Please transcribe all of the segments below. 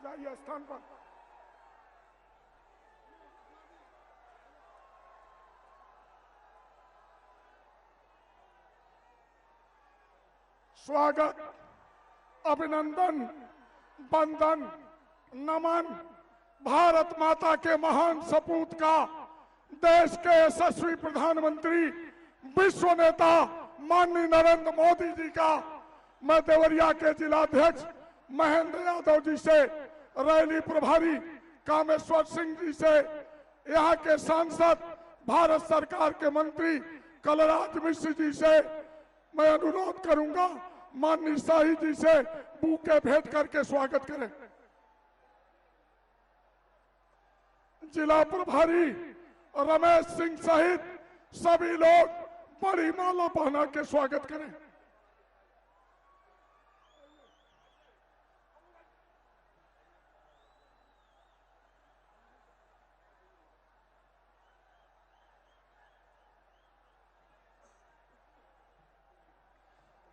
जाइए स्थान पर। स्वागत, अभिनंदन, वंदन, नमन भारत माता के महान सपूत का, देश के यशस्वी प्रधानमंत्री, विश्व नेता माननीय नरेंद्र मोदी जी का। मैं देवरिया के जिलाध्यक्ष महेंद्र यादव जी से, रैली प्रभारी कामेश्वर सिंह जी से, यहाँ के सांसद भारत सरकार के मंत्री कलराज मिश्र जी से मैं अनुरोध करूंगा माननीय शाही जी से बुके भेंट करके स्वागत करें। जिला प्रभारी रमेश सिंह सहित सभी लोग बड़ी माला पहना के स्वागत करें।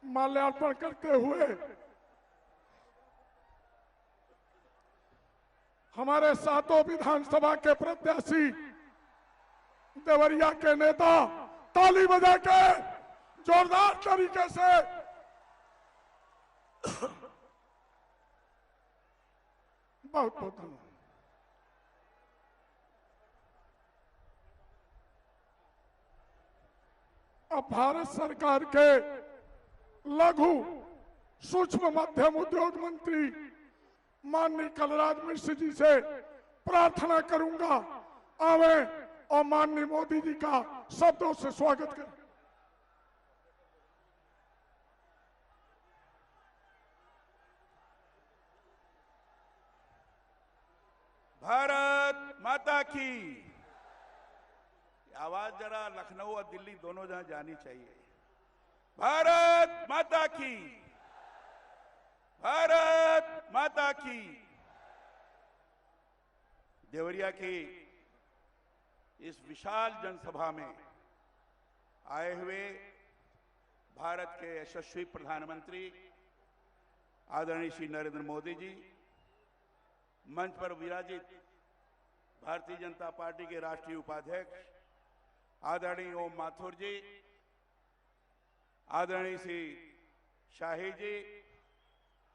माल्यार्पण करते हुए हमारे सातों विधानसभा के प्रत्याशी, देवरिया के नेता ताली बजा के जोरदार तरीके से बहुत बहुत धन्यवाद। अब भारत सरकार के लघु सूक्ष्म मध्यम उद्योग मंत्री माननीय कलराज मिश्र जी से प्रार्थना करूंगा आवे और माननीय मोदी जी का शब्दों से स्वागत करें। भारत माता की आवाज जरा लखनऊ और दिल्ली दोनों जहां जानी चाहिए। भारत माता की, भारत माता की। देवरिया की इस विशाल जनसभा में आए हुए भारत के यशस्वी प्रधानमंत्री आदरणीय श्री नरेंद्र मोदी जी, मंच पर विराजित भारतीय जनता पार्टी के राष्ट्रीय उपाध्यक्ष आदरणीय ओम माथुर जी, आदरणीय श्री शाही जी,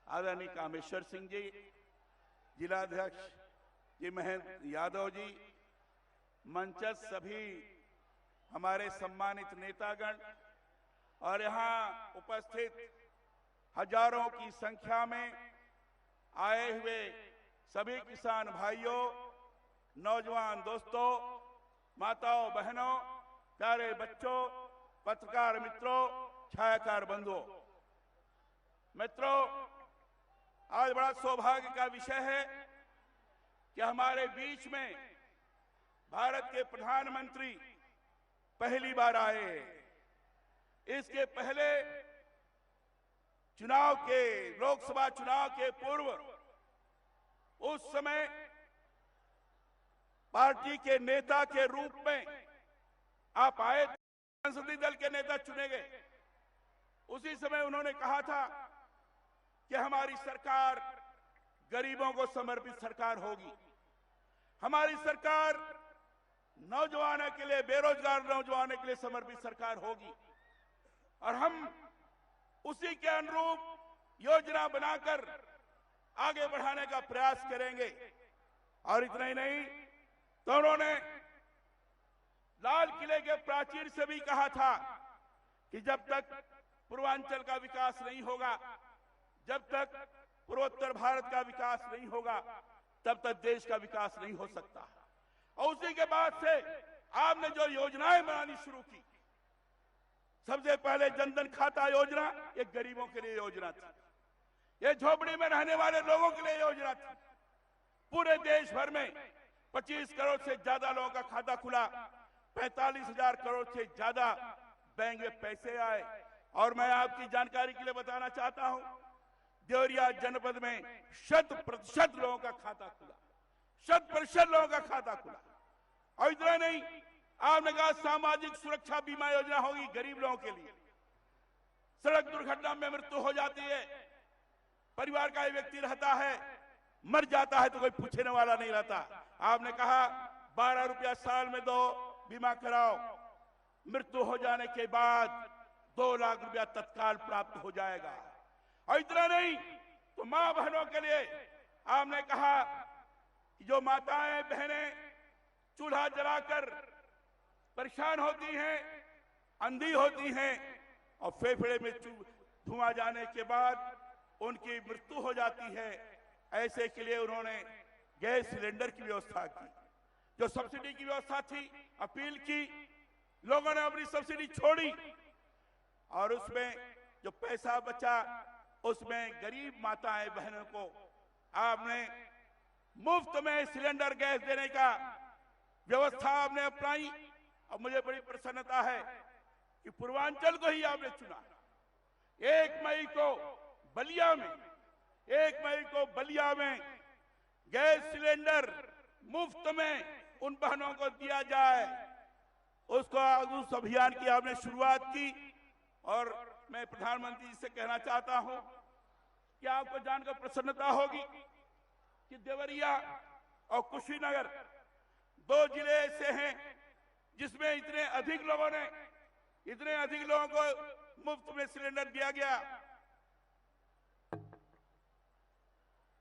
आदरणीय कामेश्वर सिंह जी, जिलाध्यक्ष जी महेंद्र यादव जी, मंचस्थ सभी हमारे सम्मानित नेतागण और यहाँ उपस्थित हजारों की संख्या में आए हुए सभी किसान भाइयों, नौजवान दोस्तों, माताओं बहनों, प्यारे बच्चों, पत्रकार मित्रों, छायाकार बंधुओं, मित्रों, आज बड़ा सौभाग्य का विषय है कि हमारे बीच में भारत के प्रधानमंत्री पहली बार आए हैं। इसके पहले चुनाव के, लोकसभा चुनाव के पूर्व उस समय पार्टी के नेता के रूप में आप आए, संसदीय दल के नेता चुने गए। उसी समय उन्होंने कहा था कि हमारी सरकार गरीबों को समर्पित सरकार होगी, हमारी सरकार नौजवानों के लिए, बेरोजगार नौजवानों के लिए समर्पित सरकार होगी और हम उसी के अनुरूप योजना बनाकर आगे बढ़ाने का प्रयास करेंगे। और इतना ही नहीं, तो उन्होंने लाल किले के प्राचीर से भी कहा था कि जब तक पूर्वांचल का विकास नहीं होगा, जब तक पूर्वोत्तर भारत का विकास नहीं होगा, तब तक देश का विकास नहीं हो सकता। और उसी के बाद से आपने जो योजनाएं बनानी शुरू की, सबसे पहले जनधन खाता योजना एक गरीबों के लिए योजना थी, ये झोपड़ी में रहने वाले लोगों के लिए योजना थी। पूरे देश भर में 25 करोड़ से ज्यादा लोगों का खाता खुला, 45,000 करोड़ से ज्यादा बैंक में पैसे आए। और मैं आपकी जानकारी के लिए बताना चाहता हूं, देवरिया जनपद में 100% लोगों का खाता खुला, 100% लोगों का खाता खुला। और इतना नहीं, आपने कहा सामाजिक सुरक्षा बीमा योजना होगी गरीब लोगों के लिए। सड़क दुर्घटना में मृत्यु हो जाती है, परिवार का एक व्यक्ति रहता है, मर जाता है तो कोई पूछने वाला नहीं रहता। आपने कहा 12 रुपया साल में दो, बीमा कराओ, मृत्यु हो जाने के बाद 2 लाख रुपया तत्काल प्राप्त हो जाएगा। और इतना नहीं तो मां बहनों के लिए आपने कहा कि जो माताएं बहनें चूल्हा जलाकर परेशान होती हैं, अंधी होती हैं और फेफड़े में धुआं जाने के बाद उनकी मृत्यु हो जाती है, ऐसे के लिए उन्होंने गैस सिलेंडर की व्यवस्था की। जो सब्सिडी की व्यवस्था थी, अपील की, लोगों ने अपनी सब्सिडी छोड़ी और उसमें जो पैसा बचा उसमें गरीब माताएं बहनों को आपने मुफ्त में सिलेंडर गैस देने का व्यवस्था आपने अपनाई। और मुझे बड़ी प्रसन्नता है कि पूर्वांचल को ही आपने चुना। 1 मई को बलिया में गैस सिलेंडर मुफ्त में उन बहनों को दिया जाए, उस अभियान की आपने शुरुआत की। और मैं प्रधानमंत्री जी से कहना चाहता हूं कि आपको जानकर प्रसन्नता होगी कि देवरिया और कुशीनगर 2 जिले ऐसे हैं जिसमें इतने अधिक लोगों को मुफ्त में सिलेंडर दिया गया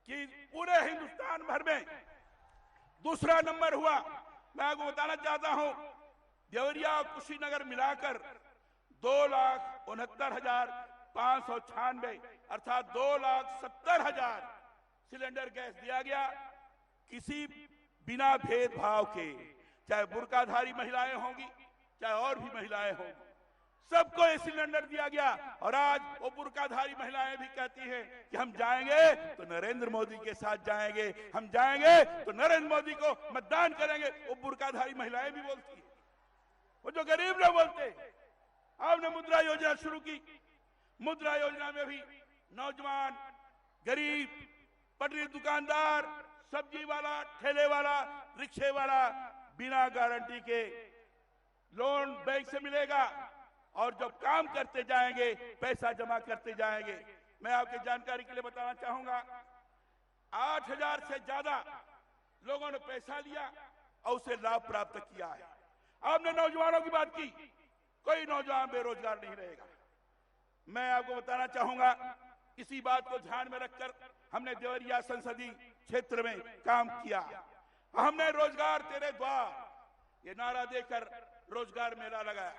कि पूरे हिंदुस्तान भर में दूसरा नंबर हुआ। मैं आपको बताना चाहता हूं, देवरिया और कुशीनगर मिलाकर 2,69,596 अर्थात 2,70,000 सिलेंडर गैस दिया गया। किसी बिना भेदभाव के, चाहे बुर्काधारी महिलाएं होंगी चाहे और भी महिलाएं होंगी, सबको ये सिलेंडर दिया गया। और आज वो बुर्काधारी महिलाएं भी कहती हैं कि हम जाएंगे तो नरेंद्र मोदी के साथ जाएंगे, हम जाएंगे तो नरेंद्र मोदी को मतदान करेंगे। वो बुर्काधारी महिलाएं भी बोलती है। वो जो गरीब लोग बोलते हैं। आपने मुद्रा योजना शुरू की। मुद्रा योजना में भी नौजवान, गरीब, पटरी दुकानदार, सब्जी वाला, ठेले वाला, रिक्शे वाला बिना गारंटी के लोन बैंक से मिलेगा और जब काम करते जाएंगे पैसा जमा करते जाएंगे। मैं आपकी जानकारी के लिए बताना चाहूंगा, 8,000 से ज्यादा लोगों ने पैसा लिया और उसे लाभ प्राप्त किया है। आपने नौजवानों की बात की, कोई नौजवान बेरोजगार नहीं रहेगा। मैं आपको बताना चाहूंगा, इसी बात को ध्यान में रखकर हमने देवरिया संसदीय क्षेत्र में काम किया। हमने रोजगार तेरे द्वार ये नारा देकर रोजगार मेला लगाया।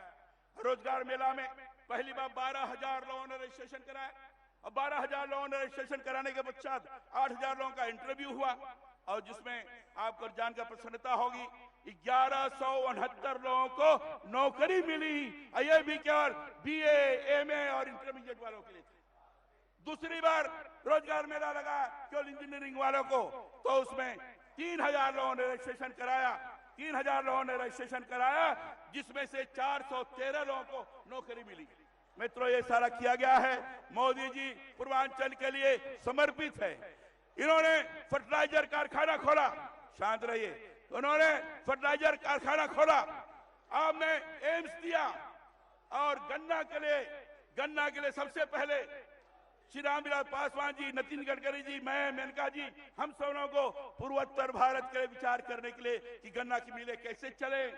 रोजगार मेला में पहली बार 12,000 लोगों ने रजिस्ट्रेशन कराया और 12,000 लोगों ने रजिस्ट्रेशन कराने के पश्चात 8,000 लोगों का इंटरव्यू हुआ और जिसमें आपको जानकर प्रसन्नता होगी 1169 लोगों को नौकरी मिली। ये भी केवल BA, MA और इंटरमीडिएट वालों के लिए था। दूसरी बार रोजगार मेला लगा केवल इंजीनियरिंग वालों को, तो उसमें 3,000 लोगों ने रजिस्ट्रेशन कराया। 3,000 लोगों ने रजिस्ट्रेशन कराया, जिसमें से 413 लोगों को नौकरी मिली। मित्रों, ये सारा किया गया है। मोदी जी पूर्वांचल के लिए समर्पित है। इन्होंने फर्टिलाइजर कारखाना खोला, शांत रहिए, उन्होंने फर्टिलाइजर कारखाना खोला। आपने एम्स दिया और गन्ना के लिए सबसे पहले श्री रामविलास पासवान जी, नितिन गडकरी जी, मैं, मेनका जी, हम सबों को पूर्वोत्तर भारत के लिए विचार करने के लिए कि गन्ना की मिलें कैसे चले,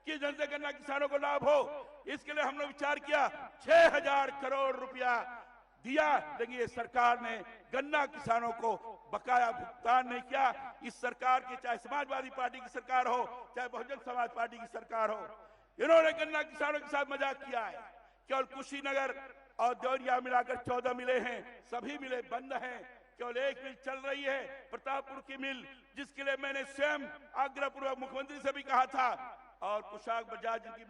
किस ढंग से गन्ना किसानों को लाभ हो, इसके लिए हमने विचार किया। 6,000 करोड़ रुपया दिया, लेकिन ये सरकार ने गन्ना किसानों को बकाया भुगतान नहीं किया। इस सरकार की, चाहे समाजवादी पार्टी की सरकार हो चाहे बहुजन समाज पार्टी की सरकार हो, इन्होंने गन्ना किसानों के साथ मजाक किया है। केवल कुशीनगर और देवरिया मिलाकर 14 मिले हैं, सभी मिले बंद हैं। केवल एक मिल चल रही है, प्रतापपुर की मिल, जिसके लिए मैंने स्वयं आग्रहपूर्वक मुख्यमंत्री से भी कहा था और कुशाक बजाज जिनकी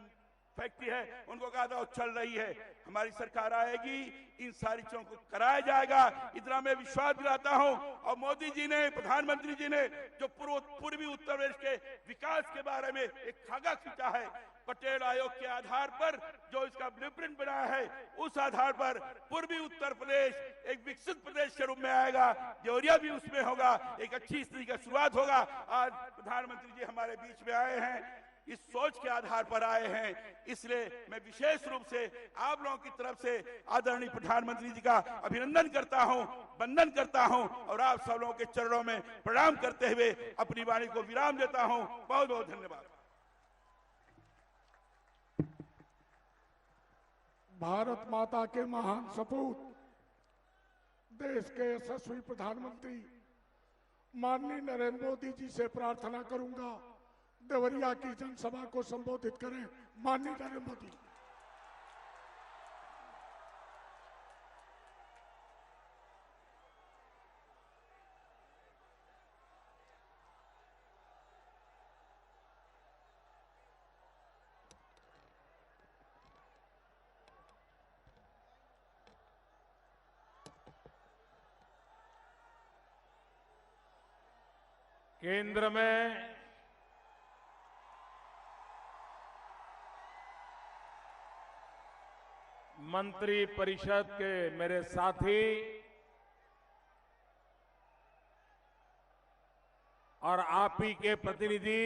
फैक्ट्री है उनको कहा था वो चल रही है। हमारी सरकार आएगी, इन सारी चीजों को कराया जाएगा, इतना मैं विश्वास दिलाता हूं। और मोदी जी ने, प्रधानमंत्री जी ने जो पूर्वी उत्तर प्रदेश के विकास के बारे में एक खाका खींचा है, पटेल आयोग के आधार पर जो इसका ब्लूप्रिंट बनाया है, उस आधार पर पूर्वी उत्तर प्रदेश एक विकसित प्रदेश के रूप में आएगा। देवरिया भी उसमें होगा, एक अच्छी स्थिति का शुरुआत होगा। आज प्रधानमंत्री जी हमारे बीच में आए हैं, इस सोच के आधार पर आए हैं। इसलिए मैं विशेष रूप से आप लोगों की तरफ से आदरणीय प्रधानमंत्री जी का अभिनंदन करता हूं, वंदन करता हूं और आप सब लोगों के चरणों में प्रणाम करते हुए अपनी वाणी को विराम देता हूं। बहुत बहुत धन्यवाद। भारत माता के महान सपूत, देश के यशस्वी प्रधानमंत्री माननीय नरेंद्र मोदी जी से प्रार्थना करूंगा देवरिया की जनसभा को संबोधित करें। माननीय नरेंद्र मोदी। केंद्र में मंत्री परिषद के मेरे साथी और आप ही के प्रतिनिधि,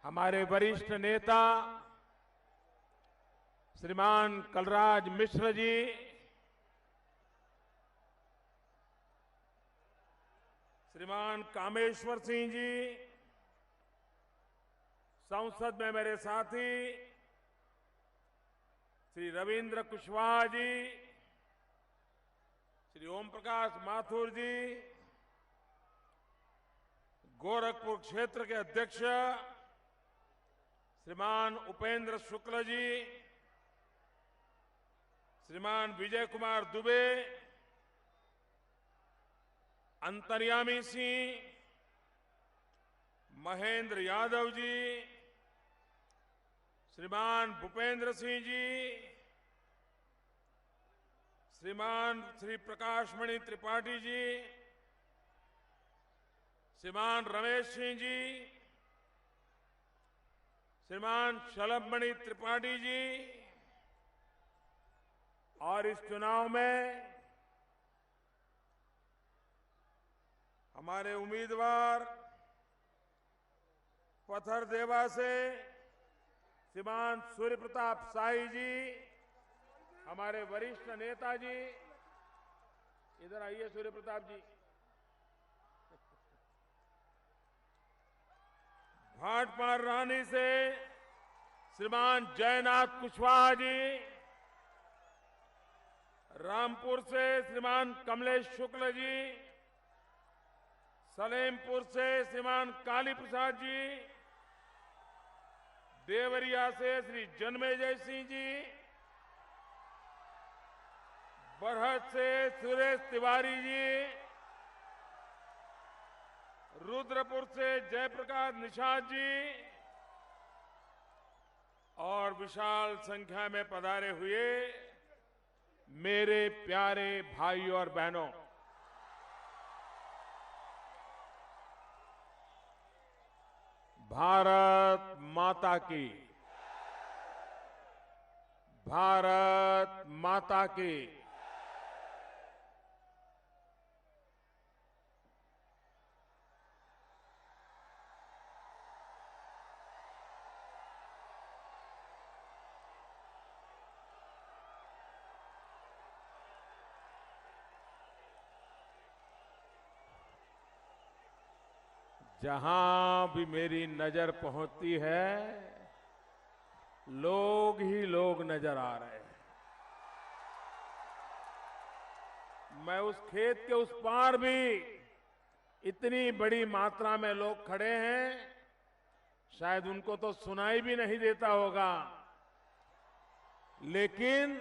हमारे वरिष्ठ नेता श्रीमान कलराज मिश्र जी, श्रीमान कामेश्वर सिंह जी, संसद में मेरे साथी श्री रविंद्र कुशवाहा जी, श्री ओम प्रकाश माथुर जी, गोरखपुर क्षेत्र के अध्यक्ष श्रीमान उपेंद्र शुक्ल जी, श्रीमान विजय कुमार दुबे, अंतर्यामी सिंह, महेंद्र यादव जी, श्रीमान भूपेंद्र सिंह जी, श्रीमान श्री प्रकाश मणि त्रिपाठी जी, श्रीमान रमेश सिंह जी, श्रीमान शलभ मणि त्रिपाठी जी, और इस चुनाव में हमारे उम्मीदवार पथरदेवा से श्रीमान सूर्य प्रताप शाही जी, हमारे वरिष्ठ नेता जी, इधर आइए सूर्य प्रताप जी, भाटपार रानी से श्रीमान जयनाथ कुशवाहा जी, रामपुर से श्रीमान कमलेश शुक्ल जी, सलेमपुर से श्रीमान काली प्रसाद जी, देवरिया से श्री जन्मेजय सिंह जी, बरहट से सुरेश तिवारी जी, रुद्रपुर से जयप्रकाश निषाद जी और विशाल संख्या में पधारे हुए मेरे प्यारे भाइयों और बहनों, भारत माता की, भारत माता की। जहां भी मेरी नजर पहुंचती है, लोग ही लोग नजर आ रहे हैं। मैं उस खेत के उस पार भी इतनी बड़ी मात्रा में लोग खड़े हैं, शायद उनको तो सुनाई भी नहीं देता होगा, लेकिन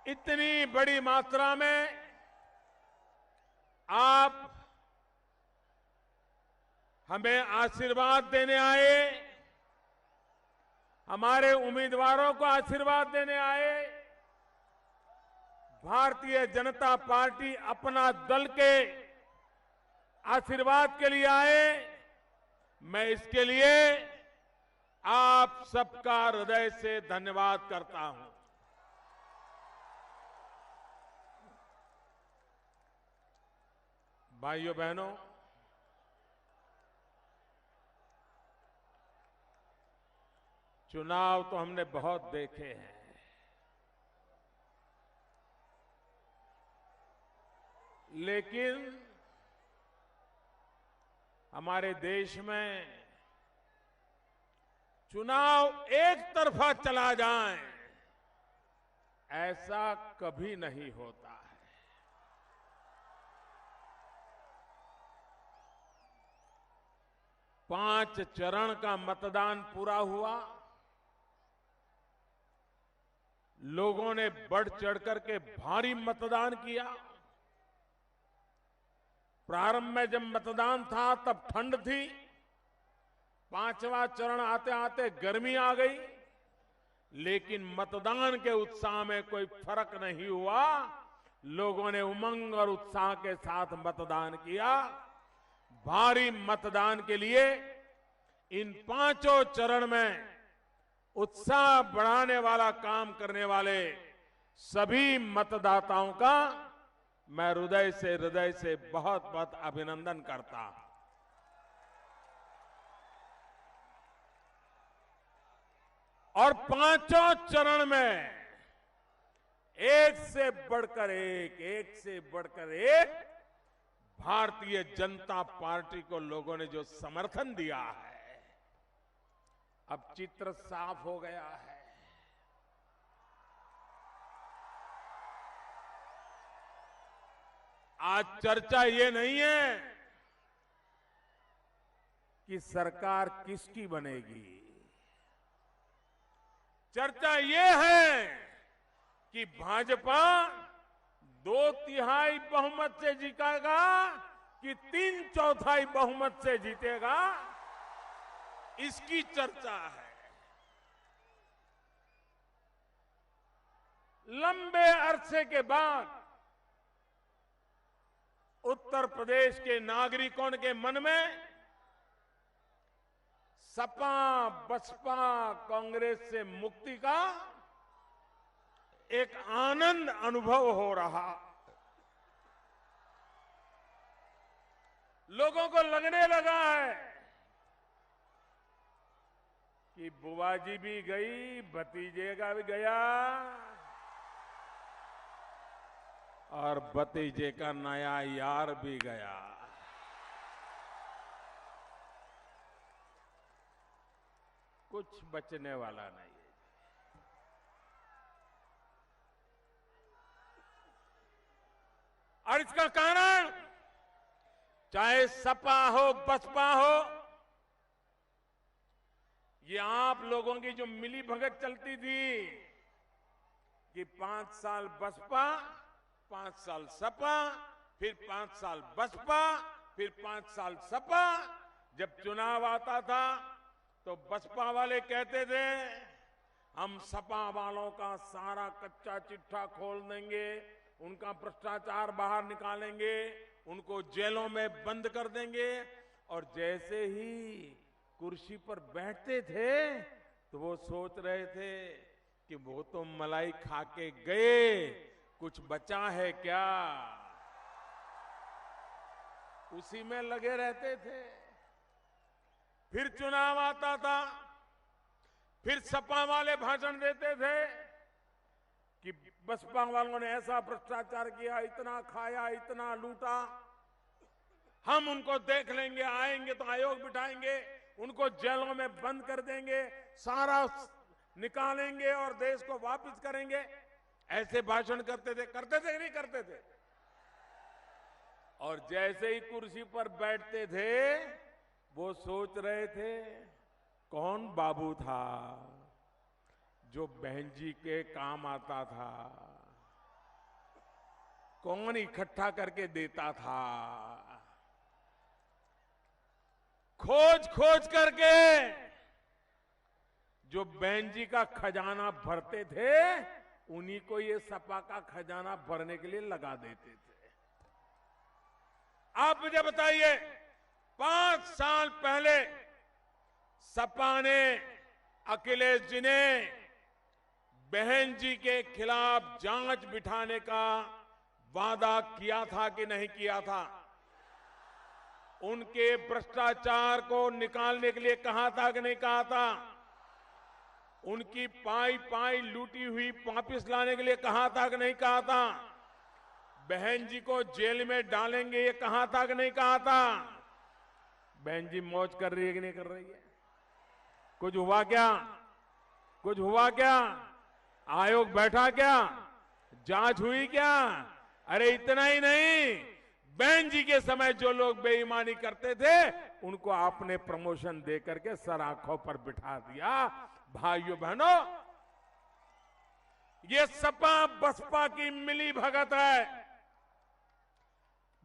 इतनी बड़ी मात्रा में आप हमें आशीर्वाद देने आए, हमारे उम्मीदवारों को आशीर्वाद देने आए। भारतीय जनता पार्टी अपना दल के आशीर्वाद के लिए आए। मैं इसके लिए आप सबका हृदय से धन्यवाद करता हूं। भाइयों बहनों, चुनाव तो हमने बहुत देखे हैं, लेकिन हमारे देश में चुनाव एक तरफा चला जाए ऐसा कभी नहीं होता है। 5 चरण का मतदान पूरा हुआ। लोगों ने बढ़ चढ़कर के भारी मतदान किया। प्रारंभ में जब मतदान था तब ठंड थी, 5वां चरण आते आते गर्मी आ गई, लेकिन मतदान के उत्साह में कोई फर्क नहीं हुआ। लोगों ने उमंग और उत्साह के साथ मतदान किया। भारी मतदान के लिए इन 5 चरण में उत्साह बढ़ाने वाला काम करने वाले सभी मतदाताओं का मैं हृदय से बहुत बहुत अभिनंदन करता हूं। और 5 चरण में एक से बढ़कर एक भारतीय जनता पार्टी को लोगों ने जो समर्थन दिया है, अब चित्र साफ हो गया है। आज चर्चा ये नहीं है कि सरकार किसकी बनेगी, चर्चा ये है कि भाजपा 2/3 बहुमत से जीतेगा कि 3/4 बहुमत से जीतेगा, इसकी चर्चा है। लंबे अरसे के बाद उत्तर प्रदेश के नागरिकों के मन में सपा बसपा कांग्रेस से मुक्ति का एक आनंद अनुभव हो रहा। लोगों को लगने लगा है कि बुआ जी भी गई, भतीजे का भी गया और भतीजे का नया यार भी गया। कुछ बचने वाला नहीं है। और इसका कारण चाहे सपा हो बसपा हो, ये आप लोगों की जो मिली भगत चलती थी कि 5 साल बसपा, 5 साल सपा, फिर 5 साल बसपा, फिर 5 साल सपा। जब चुनाव आता था तो बसपा वाले कहते थे हम सपा वालों का सारा कच्चा चिट्ठा खोल देंगे, उनका भ्रष्टाचार बाहर निकालेंगे, उनको जेलों में बंद कर देंगे। और जैसे ही कुर्सी पर बैठते थे तो वो सोच रहे थे कि वो तो मलाई खा के गए, कुछ बचा है क्या, उसी में लगे रहते थे। फिर चुनाव आता था, फिर सपा वाले भाषण देते थे कि बसपा वालों ने ऐसा भ्रष्टाचार किया, इतना खाया, इतना लूटा, हम उनको देख लेंगे, आएंगे तो आयोग बिठाएंगे, उनको जेलों में बंद कर देंगे, सारा निकालेंगे और देश को वापस करेंगे। ऐसे भाषण करते थे कि नहीं करते थे? और जैसे ही कुर्सी पर बैठते थे वो सोच रहे थे कौन बाबू था जो बहन जी के काम आता था, कौन इकट्ठा करके देता था। खोज खोज करके जो बहन जी का खजाना भरते थे, उन्हीं को ये सपा का खजाना भरने के लिए लगा देते थे। आप मुझे बताइए, 5 साल पहले सपा ने, अखिलेश जी ने बहन जी के खिलाफ जांच बिठाने का वादा किया था कि नहीं किया था? उनके भ्रष्टाचार को निकालने के लिए कहा था कि नहीं कहा था? उनकी पाई पाई लूटी हुई वापिस लाने के लिए कहा था कि नहीं कहा था? बहन जी को जेल में डालेंगे ये कहा था कि नहीं कहा था? बहन जी मौज कर रही है कि नहीं कर रही है? कुछ हुआ क्या? कुछ हुआ क्या? आयोग बैठा क्या? जांच हुई क्या? अरे इतना ही नहीं, बहन जी के समय जो लोग बेईमानी करते थे उनको आपने प्रमोशन दे करके सर आंखों पर बिठा दिया। भाइयों बहनों, ये सपा बसपा की मिली भगत है।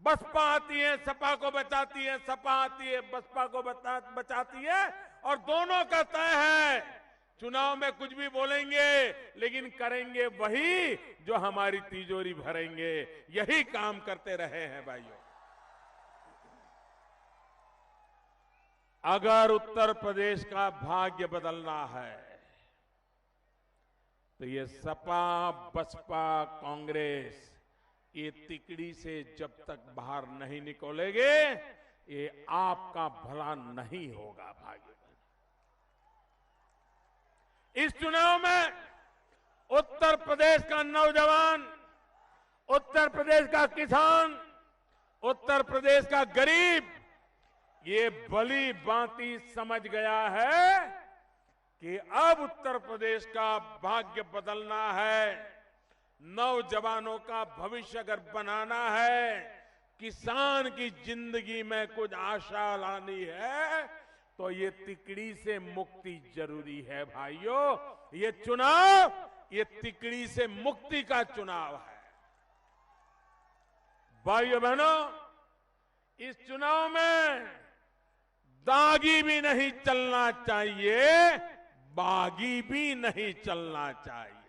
बसपा आती है सपा को बचाती है, सपा आती है बसपा को बचाती है, और दोनों का तय है चुनाव में कुछ भी बोलेंगे लेकिन करेंगे वही जो हमारी तिजोरी भरेंगे। यही काम करते रहे हैं भाइयों। अगर उत्तर प्रदेश का भाग्य बदलना है तो ये सपा बसपा कांग्रेस ये तिकड़ी से जब तक बाहर नहीं निकलेंगे ये आपका भला नहीं होगा भाइयों। इस चुनाव में उत्तर प्रदेश का नौजवान, उत्तर प्रदेश का किसान, उत्तर प्रदेश का गरीब ये भली भांति समझ गया है कि अब उत्तर प्रदेश का भाग्य बदलना है, नौजवानों का भविष्य अगर बनाना है, किसान की जिंदगी में कुछ आशा लानी है तो ये तिकड़ी से मुक्ति जरूरी है भाइयों। ये चुनाव ये तिकड़ी से मुक्ति का चुनाव है। भाइयों बहनों, इस चुनाव में दागी भी नहीं चलना चाहिए, बागी भी नहीं चलना चाहिए।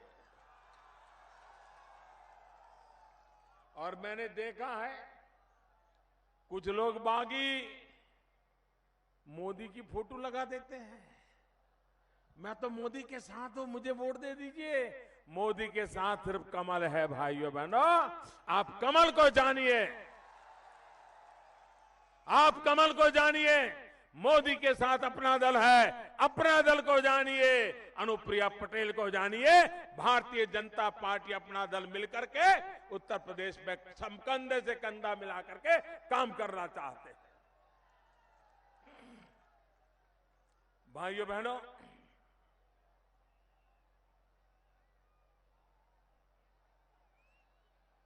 और मैंने देखा है कुछ लोग बागी मोदी की फोटो लगा देते हैं। मैं तो मोदी के साथ हूं, मुझे वोट दे दीजिए। मोदी के साथ सिर्फ कमल है भाइयों बहनों। आप कमल को जानिए, आप कमल को जानिए। मोदी के साथ अपना दल है, अपना दल को जानिए। अनुप्रिया पटेल को जानिए। भारतीय जनता पार्टी अपना दल मिलकर के उत्तर प्रदेश में कंधे से कंधा मिला करके काम करना चाहते हैं। भाइयों बहनों,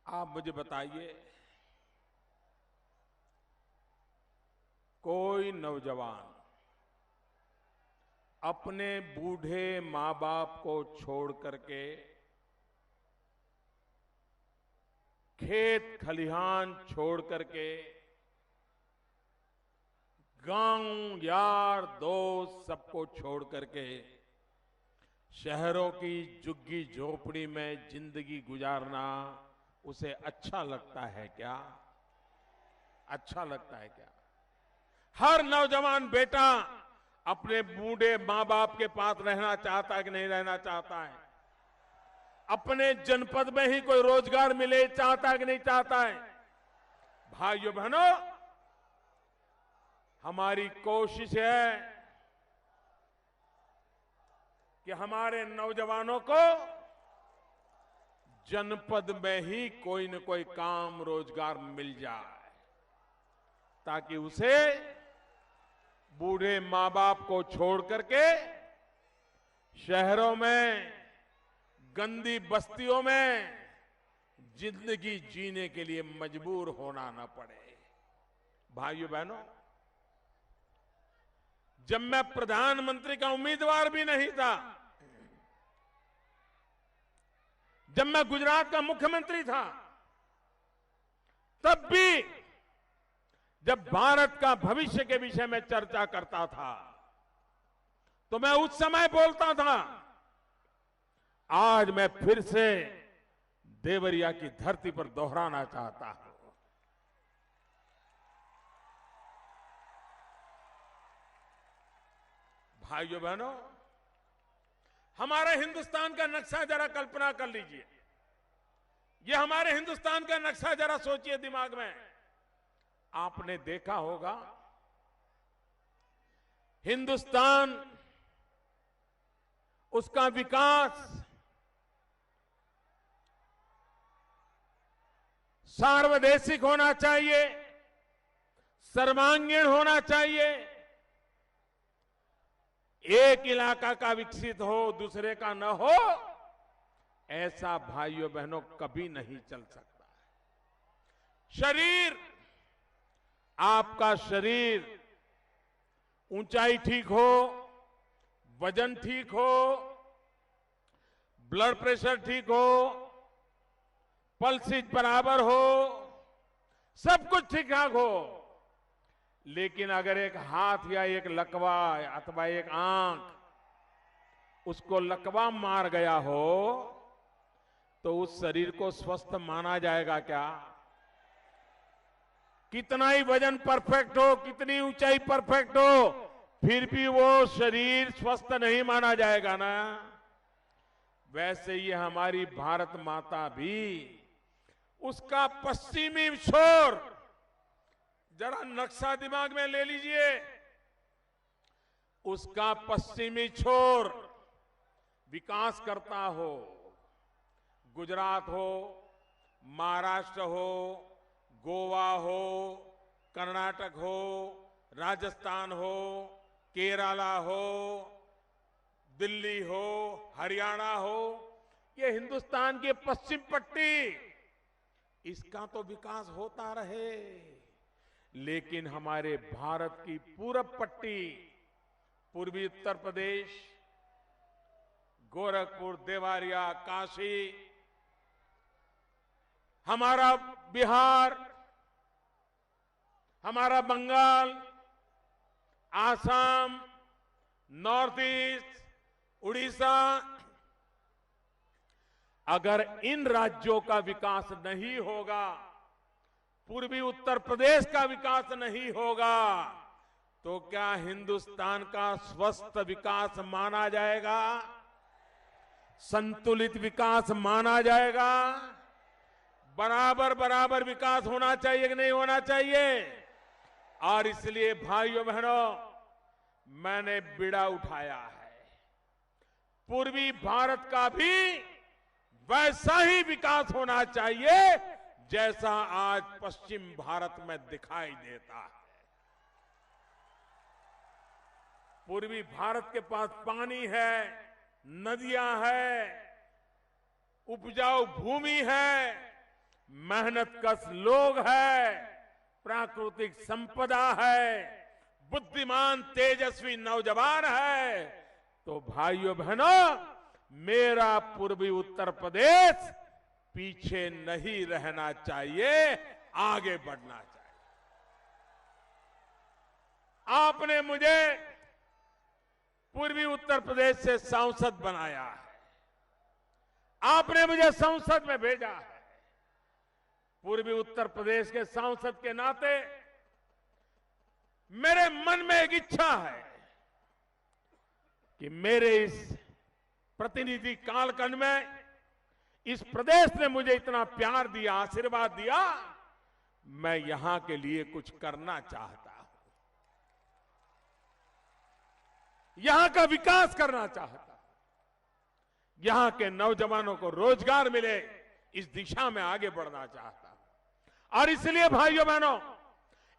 आप मुझे बताइए, कोई नौजवान अपने बूढ़े मां बाप को छोड़ करके खेत खलिहान छोड़ करके गांव यार दोस्त सबको छोड़ करके शहरों की झुग्गी झोपड़ी में जिंदगी गुजारना उसे अच्छा लगता है क्या? अच्छा लगता है क्या? हर नौजवान बेटा अपने बूढ़े मां बाप के पास रहना चाहता है कि नहीं रहना चाहता है? अपने जनपद में ही कोई रोजगार मिले चाहता है कि नहीं चाहता है? भाइयों बहनों, हमारी कोशिश है कि हमारे नौजवानों को जनपद में ही कोई न कोई काम रोजगार मिल जाए ताकि उसे बूढ़े मां बाप को छोड़ करके शहरों में गंदी बस्तियों में जिंदगी जीने के लिए मजबूर होना न पड़े। भाइयों बहनों, जब मैं प्रधानमंत्री का उम्मीदवार भी नहीं था, जब मैं गुजरात का मुख्यमंत्री था, तब भी जब भारत का भविष्य के विषय में चर्चा करता था तो मैं उस समय बोलता था। आज मैं फिर से देवरिया की धरती पर दोहराना चाहता हूं। भाइयों बहनों, हमारे हिंदुस्तान का नक्शा जरा कल्पना कर लीजिए। ये हमारे हिंदुस्तान का नक्शा जरा सोचिए दिमाग में। आपने देखा होगा हिंदुस्तान उसका विकास सार्वदेशिक होना चाहिए, सर्वांगीण होना चाहिए। एक इलाका का विकसित हो, दूसरे का न हो, ऐसा भाइयों बहनों कभी नहीं चल सकता। शरीर, आपका शरीर ऊंचाई ठीक हो, वजन ठीक हो, ब्लड प्रेशर ठीक हो, पल्स बराबर हो, सब कुछ ठीक ठाक हो, लेकिन अगर एक हाथ या एक लकवा अथवा एक आंख उसको लकवा मार गया हो तो उस शरीर को स्वस्थ माना जाएगा क्या? कितना ही वजन परफेक्ट हो, कितनी ऊंचाई परफेक्ट हो, फिर भी वो शरीर स्वस्थ नहीं माना जाएगा ना। वैसे ये हमारी भारत माता भी, उसका पश्चिमी छोर जरा नक्शा दिमाग में ले लीजिए, उसका पश्चिमी छोर विकास करता हो, गुजरात हो, महाराष्ट्र हो, गोवा हो, कर्नाटक हो, राजस्थान हो, केरला हो, दिल्ली हो, हरियाणा हो, ये हिंदुस्तान की पश्चिम पट्टी, इसका तो विकास होता रहे। लेकिन हमारे भारत की पूरब पट्टी, पूर्वी उत्तर प्रदेश, गोरखपुर, देवारिया, काशी, हमारा बिहार, हमारा बंगाल, आसाम, नॉर्थ ईस्ट, उड़ीसा, अगर इन राज्यों का विकास नहीं होगा, पूर्वी उत्तर प्रदेश का विकास नहीं होगा, तो क्या हिंदुस्तान का स्वस्थ विकास माना जाएगा? संतुलित विकास माना जाएगा? बराबर बराबर विकास होना चाहिए कि नहीं होना चाहिए? और इसलिए भाइयों बहनों, मैंने बीड़ा उठाया है, पूर्वी भारत का भी वैसा ही विकास होना चाहिए जैसा आज पश्चिम भारत में दिखाई देता है। पूर्वी भारत के पास पानी है, नदियां है, उपजाऊ भूमि है, मेहनतकश लोग है, प्राकृतिक संपदा है, बुद्धिमान तेजस्वी नौजवान है। तो भाइयों बहनों, मेरा पूर्वी उत्तर प्रदेश पीछे नहीं रहना चाहिए, आगे बढ़ना चाहिए। आपने मुझे पूर्वी उत्तर प्रदेश से सांसद बनाया है, आपने मुझे संसद में भेजा है। पूर्वी उत्तर प्रदेश के सांसद के नाते मेरे मन में एक इच्छा है कि मेरे इस प्रतिनिधि कालखंड में इस प्रदेश ने मुझे इतना प्यार दिया, आशीर्वाद दिया, मैं यहां के लिए कुछ करना चाहता हूं, यहां का विकास करना चाहता हूं, यहां के नौजवानों को रोजगार मिले, इस दिशा में आगे बढ़ना चाहता हूं। और इसलिए भाइयों बहनों,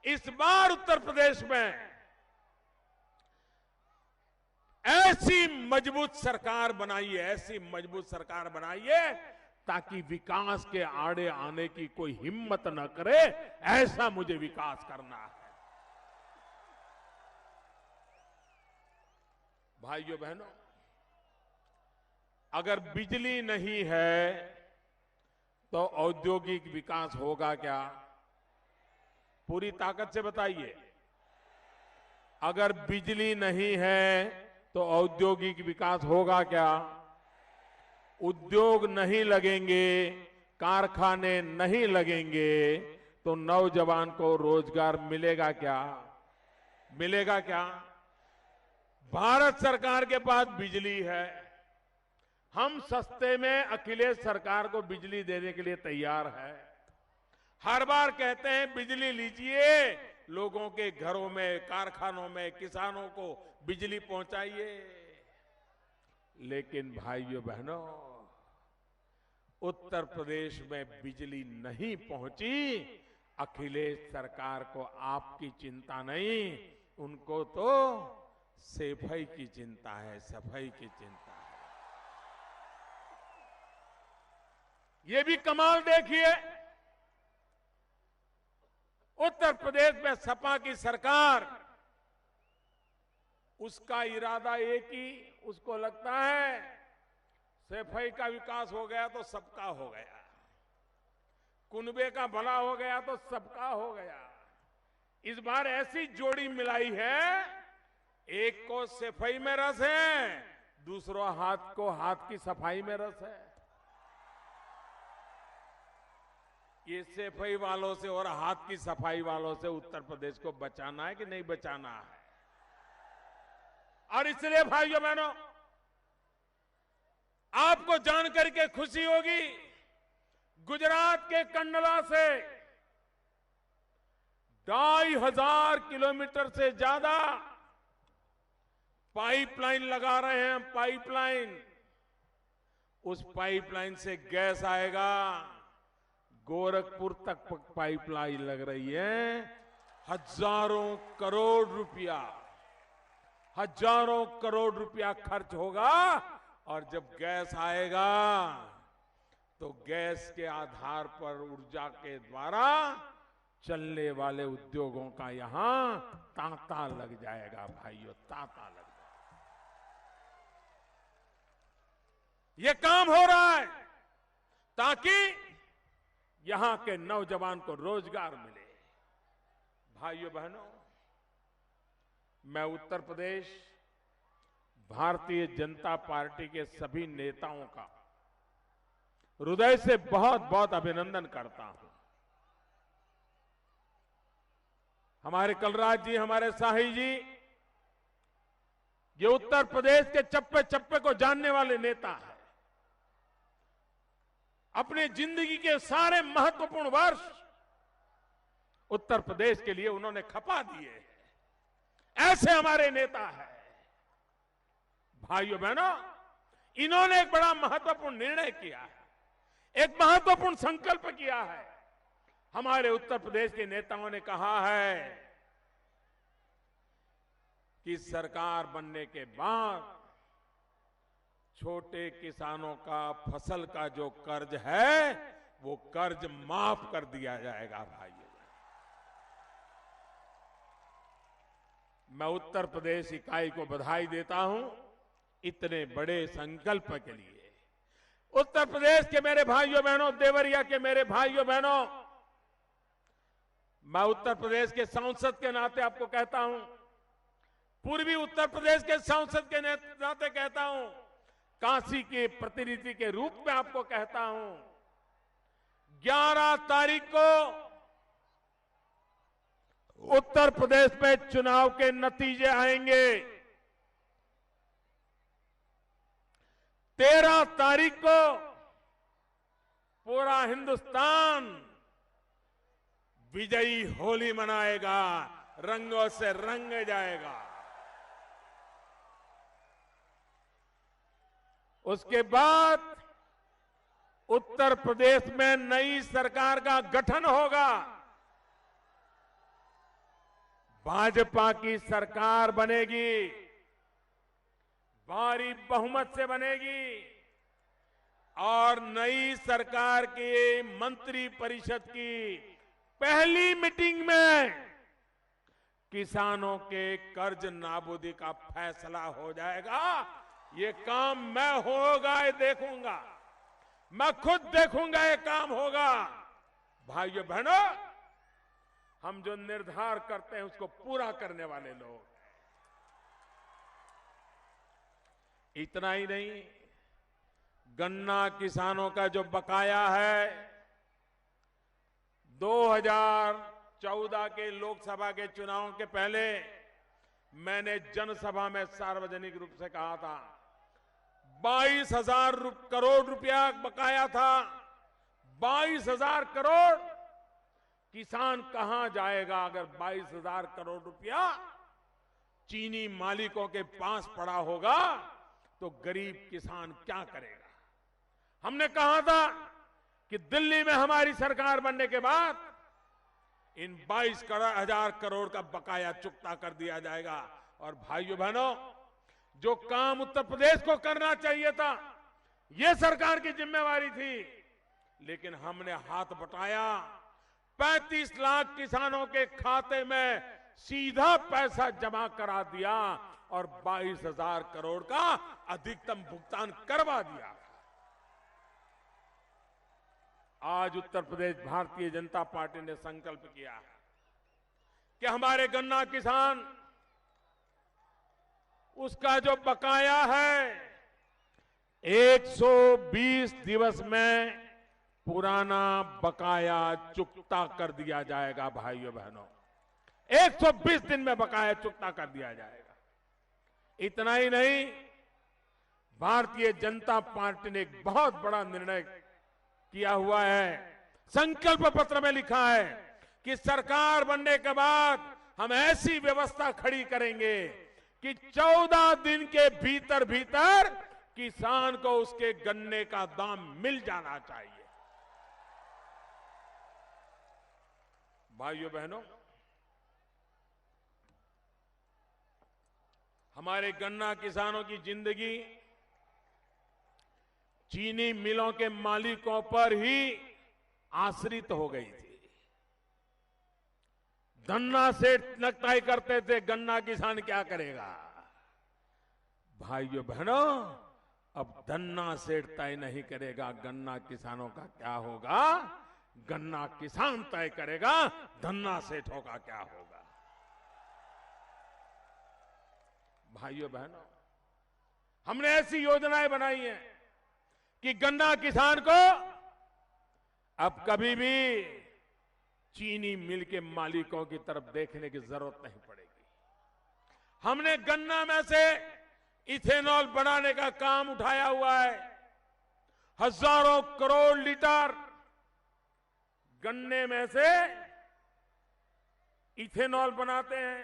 इस बार उत्तर प्रदेश में ऐसी मजबूत सरकार बनाइए, ऐसी मजबूत सरकार बनाइए ताकि विकास के आड़े आने की कोई हिम्मत न करे, ऐसा मुझे विकास करना है। भाइयों बहनों, अगर बिजली नहीं है तो औद्योगिक विकास होगा क्या? पूरी ताकत से बताइए। अगर बिजली नहीं है तो औद्योगिक विकास होगा क्या? उद्योग नहीं लगेंगे, कारखाने नहीं लगेंगे तो नौजवान को रोजगार मिलेगा क्या? मिलेगा क्या? भारत सरकार के पास बिजली है, हम सस्ते में अखिलेश सरकार को बिजली देने के लिए तैयार है। हर बार कहते हैं बिजली लीजिए, लोगों के घरों में, कारखानों में, किसानों को बिजली पहुंचाइए। लेकिन भाइयों बहनों, उत्तर प्रदेश में बिजली नहीं पहुंची। अखिलेश सरकार को आपकी चिंता नहीं, उनको तो सफाई की चिंता है, सफाई की चिंता है। ये भी कमाल देखिए, उत्तर प्रदेश में सपा की सरकार, उसका इरादा एक ही, उसको लगता है सफाई का विकास हो गया तो सबका हो गया, कुनबे का भला हो गया तो सबका हो गया। इस बार ऐसी जोड़ी मिलाई है, एक को सफाई में रस है, दूसरा हाथ को हाथ की सफाई में रस है। ये सफाई वालों से और हाथ की सफाई वालों से उत्तर प्रदेश को बचाना है कि नहीं बचाना है। और इसलिए भाइयों बहनों, आपको जानकर के खुशी होगी, गुजरात के कंडला से 2500 किलोमीटर से ज्यादा पाइपलाइन लगा रहे हैं। पाइपलाइन, उस पाइपलाइन से गैस आएगा, गोरखपुर तक पाइपलाइन लग रही है। हजारों करोड़ रुपया खर्च होगा, और जब गैस आएगा तो गैस के आधार पर ऊर्जा के द्वारा चलने वाले उद्योगों का यहां तांता लग जाएगा भाइयों, तांता लग जाएगा। ये काम हो रहा है ताकि यहां के नौजवान को रोजगार मिले। भाइयों बहनों, मैं उत्तर प्रदेश भारतीय जनता पार्टी के सभी नेताओं का हृदय से बहुत बहुत अभिनंदन करता हूं। हमारे कलराज जी, हमारे शाही जी, ये उत्तर प्रदेश के चप्पे चप्पे को जानने वाले नेता हैं। अपनी जिंदगी के सारे महत्वपूर्ण वर्ष उत्तर प्रदेश के लिए उन्होंने खपा दिए। ऐसे हमारे नेता हैं। भाइयों बहनों, इन्होंने एक बड़ा महत्वपूर्ण निर्णय किया है, एक महत्वपूर्ण संकल्प किया है। हमारे उत्तर प्रदेश के नेताओं ने कहा है कि सरकार बनने के बाद छोटे किसानों का फसल का जो कर्ज है, वो कर्ज माफ कर दिया जाएगा। भाइयों, मैं उत्तर प्रदेश इकाई को बधाई देता हूं इतने बड़े संकल्प के लिए। उत्तर प्रदेश के मेरे भाइयों बहनों, देवरिया के मेरे भाइयों बहनों, मैं उत्तर प्रदेश के सांसद के नाते आपको कहता हूं, पूर्वी उत्तर प्रदेश के सांसद के नाते कहता हूं, काशी के प्रतिनिधि के रूप में आपको कहता हूं, 11 तारीख को उत्तर प्रदेश में चुनाव के नतीजे आएंगे। 13 तारीख को पूरा हिंदुस्तान विजयी होली मनाएगा, रंगों से रंग जाएगा। उसके बाद उत्तर प्रदेश में नई सरकार का गठन होगा, भाजपा की सरकार बनेगी, भारी बहुमत से बनेगी, और नई सरकार की मंत्री परिषद की पहली मीटिंग में किसानों के कर्ज नाबूदी का फैसला हो जाएगा। ये काम मैं होगा, ये देखूंगा, मैं खुद देखूंगा, ये काम होगा। भाइयों बहनों, हम जो निर्धार करते हैं उसको पूरा करने वाले लोग। इतना ही नहीं, गन्ना किसानों का जो बकाया है, 2014 के लोकसभा के चुनाव के पहले मैंने जनसभा में सार्वजनिक रूप से कहा था, 22,000 करोड़ रुपया बकाया था। 22,000 करोड़, किसान कहां जाएगा अगर 22,000 करोड़ रुपया चीनी मालिकों के पास पड़ा होगा तो गरीब किसान क्या करेगा? हमने कहा था कि दिल्ली में हमारी सरकार बनने के बाद इन 22,000 करोड़ का बकाया चुकता कर दिया जाएगा। और भाइयों बहनों, जो काम उत्तर प्रदेश को करना चाहिए था, यह सरकार की जिम्मेवारी थी, लेकिन हमने हाथ बटाया। 35 लाख किसानों के खाते में सीधा पैसा जमा करा दिया और 22,000 करोड़ का अधिकतम भुगतान करवा दिया। आज उत्तर प्रदेश भारतीय जनता पार्टी ने संकल्प किया है कि हमारे गन्ना किसान, उसका जो बकाया है 120 दिवस में पुराना बकाया चुकता कर दिया जाएगा। भाइयों बहनों, 120 दिन में बकाया चुकता कर दिया जाएगा। इतना ही नहीं, भारतीय जनता पार्टी ने एक बहुत बड़ा निर्णय किया हुआ है। संकल्प पत्र में लिखा है कि सरकार बनने के बाद हम ऐसी व्यवस्था खड़ी करेंगे कि 14 दिन के भीतर भीतर किसान को उसके गन्ने का दाम मिल जाना चाहिए। भाइयों बहनों, हमारे गन्ना किसानों की जिंदगी चीनी मिलों के मालिकों पर ही आश्रित हो गई थी। गन्ना सेठ तय करते थे, गन्ना किसान क्या करेगा? भाइयों बहनों, अब गन्ना सेठ तय नहीं करेगा गन्ना किसानों का क्या होगा, गन्ना किसान तय करेगा गन्ना सेठों का क्या होगा। भाइयों बहनों, हमने ऐसी योजनाएं बनाई हैं कि गन्ना किसान को अब कभी भी चीनी मिल के मालिकों की तरफ देखने की जरूरत नहीं पड़ेगी। हमने गन्ना में से इथेनॉल बनाने का काम उठाया हुआ है। हजारों करोड़ लीटर गन्ने में से इथेनॉल बनाते हैं,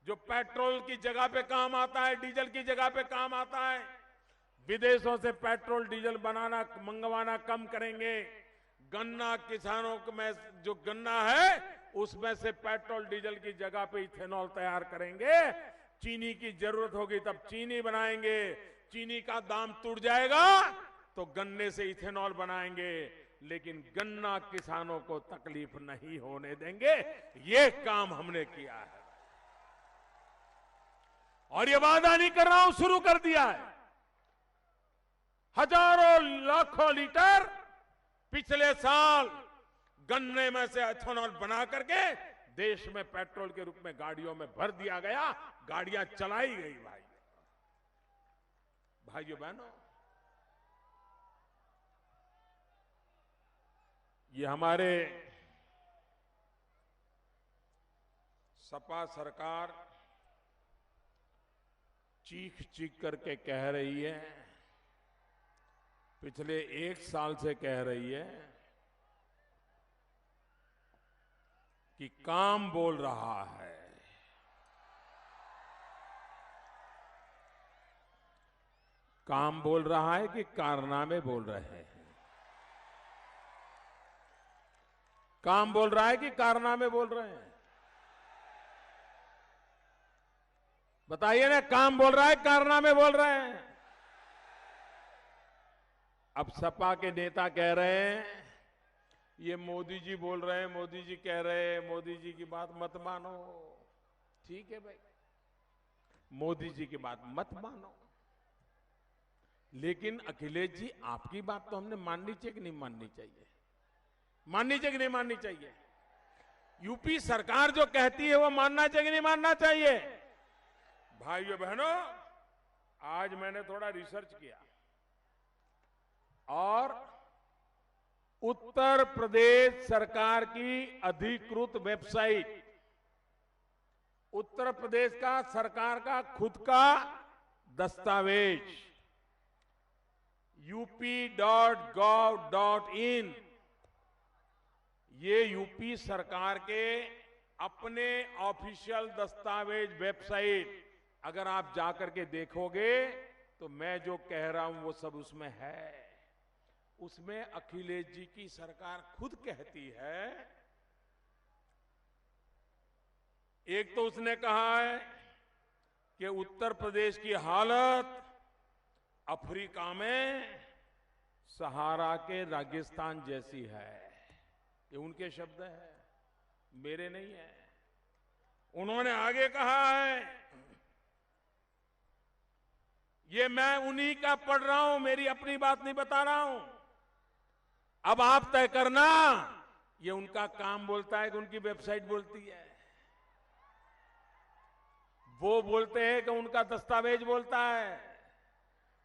जो पेट्रोल की जगह पे काम आता है, डीजल की जगह पे काम आता है। विदेशों से पेट्रोल डीजल मंगवाना कम करेंगे। गन्ना किसानों में जो गन्ना है उसमें से पेट्रोल डीजल की जगह पे इथेनॉल तैयार करेंगे। चीनी की जरूरत होगी तब चीनी बनाएंगे। चीनी का दाम टूट जाएगा तो गन्ने से इथेनॉल बनाएंगे, लेकिन गन्ना किसानों को तकलीफ नहीं होने देंगे। ये काम हमने किया है और ये वादा नहीं कर रहा हूं, शुरू कर दिया है। हजारों लाखों लीटर पिछले साल गन्ने में से इथेनॉल बना करके देश में पेट्रोल के रूप में गाड़ियों में भर दिया गया, गाड़ियां चलाई गई। भाइयों बहनों, ये हमारे सपा सरकार चीख चीख करके कह रही है, पिछले 1 साल से कह रही है कि काम बोल रहा है। काम बोल रहा है कि कारनामे बोल रहे हैं? काम बोल रहा है कि कारनामे बोल रहे हैं? बताइए ना, काम बोल रहा है, कारनामे बोल रहे हैं? अब सपा के नेता कह रहे हैं ये मोदी जी बोल रहे हैं, मोदी जी कह रहे हैं, मोदी जी की बात मत मानो। ठीक है भाई, मोदी जी की बात मत मानो, लेकिन अखिलेश जी आपकी बात तो हमने माननी चाहिए कि नहीं माननी चाहिए? माननी चाहिए कि नहीं माननी चाहिए? यूपी सरकार जो कहती है वो मानना चाहिए कि नहीं मानना चाहिए? भाइयों बहनों, आज मैंने थोड़ा रिसर्च किया और उत्तर प्रदेश सरकार की अधिकृत वेबसाइट, उत्तर प्रदेश का सरकार का खुद का दस्तावेज up.gov.in, ये यूपी सरकार के अपने ऑफिशियल दस्तावेज वेबसाइट, अगर आप जाकर के देखोगे तो मैं जो कह रहा हूं वो सब उसमें है। उसमें अखिलेश जी की सरकार खुद कहती है, एक तो उसने कहा है कि उत्तर प्रदेश की हालत अफ्रीका में सहारा के रेगिस्तान जैसी है। ये उनके शब्द हैं, मेरे नहीं है। उन्होंने आगे कहा है, ये मैं उन्हीं का पढ़ रहा हूं, मेरी अपनी बात नहीं बता रहा हूं। अब आप तय करना, ये उनका काम बोलता है कि उनकी वेबसाइट बोलती है। वो बोलते हैं कि उनका दस्तावेज बोलता है।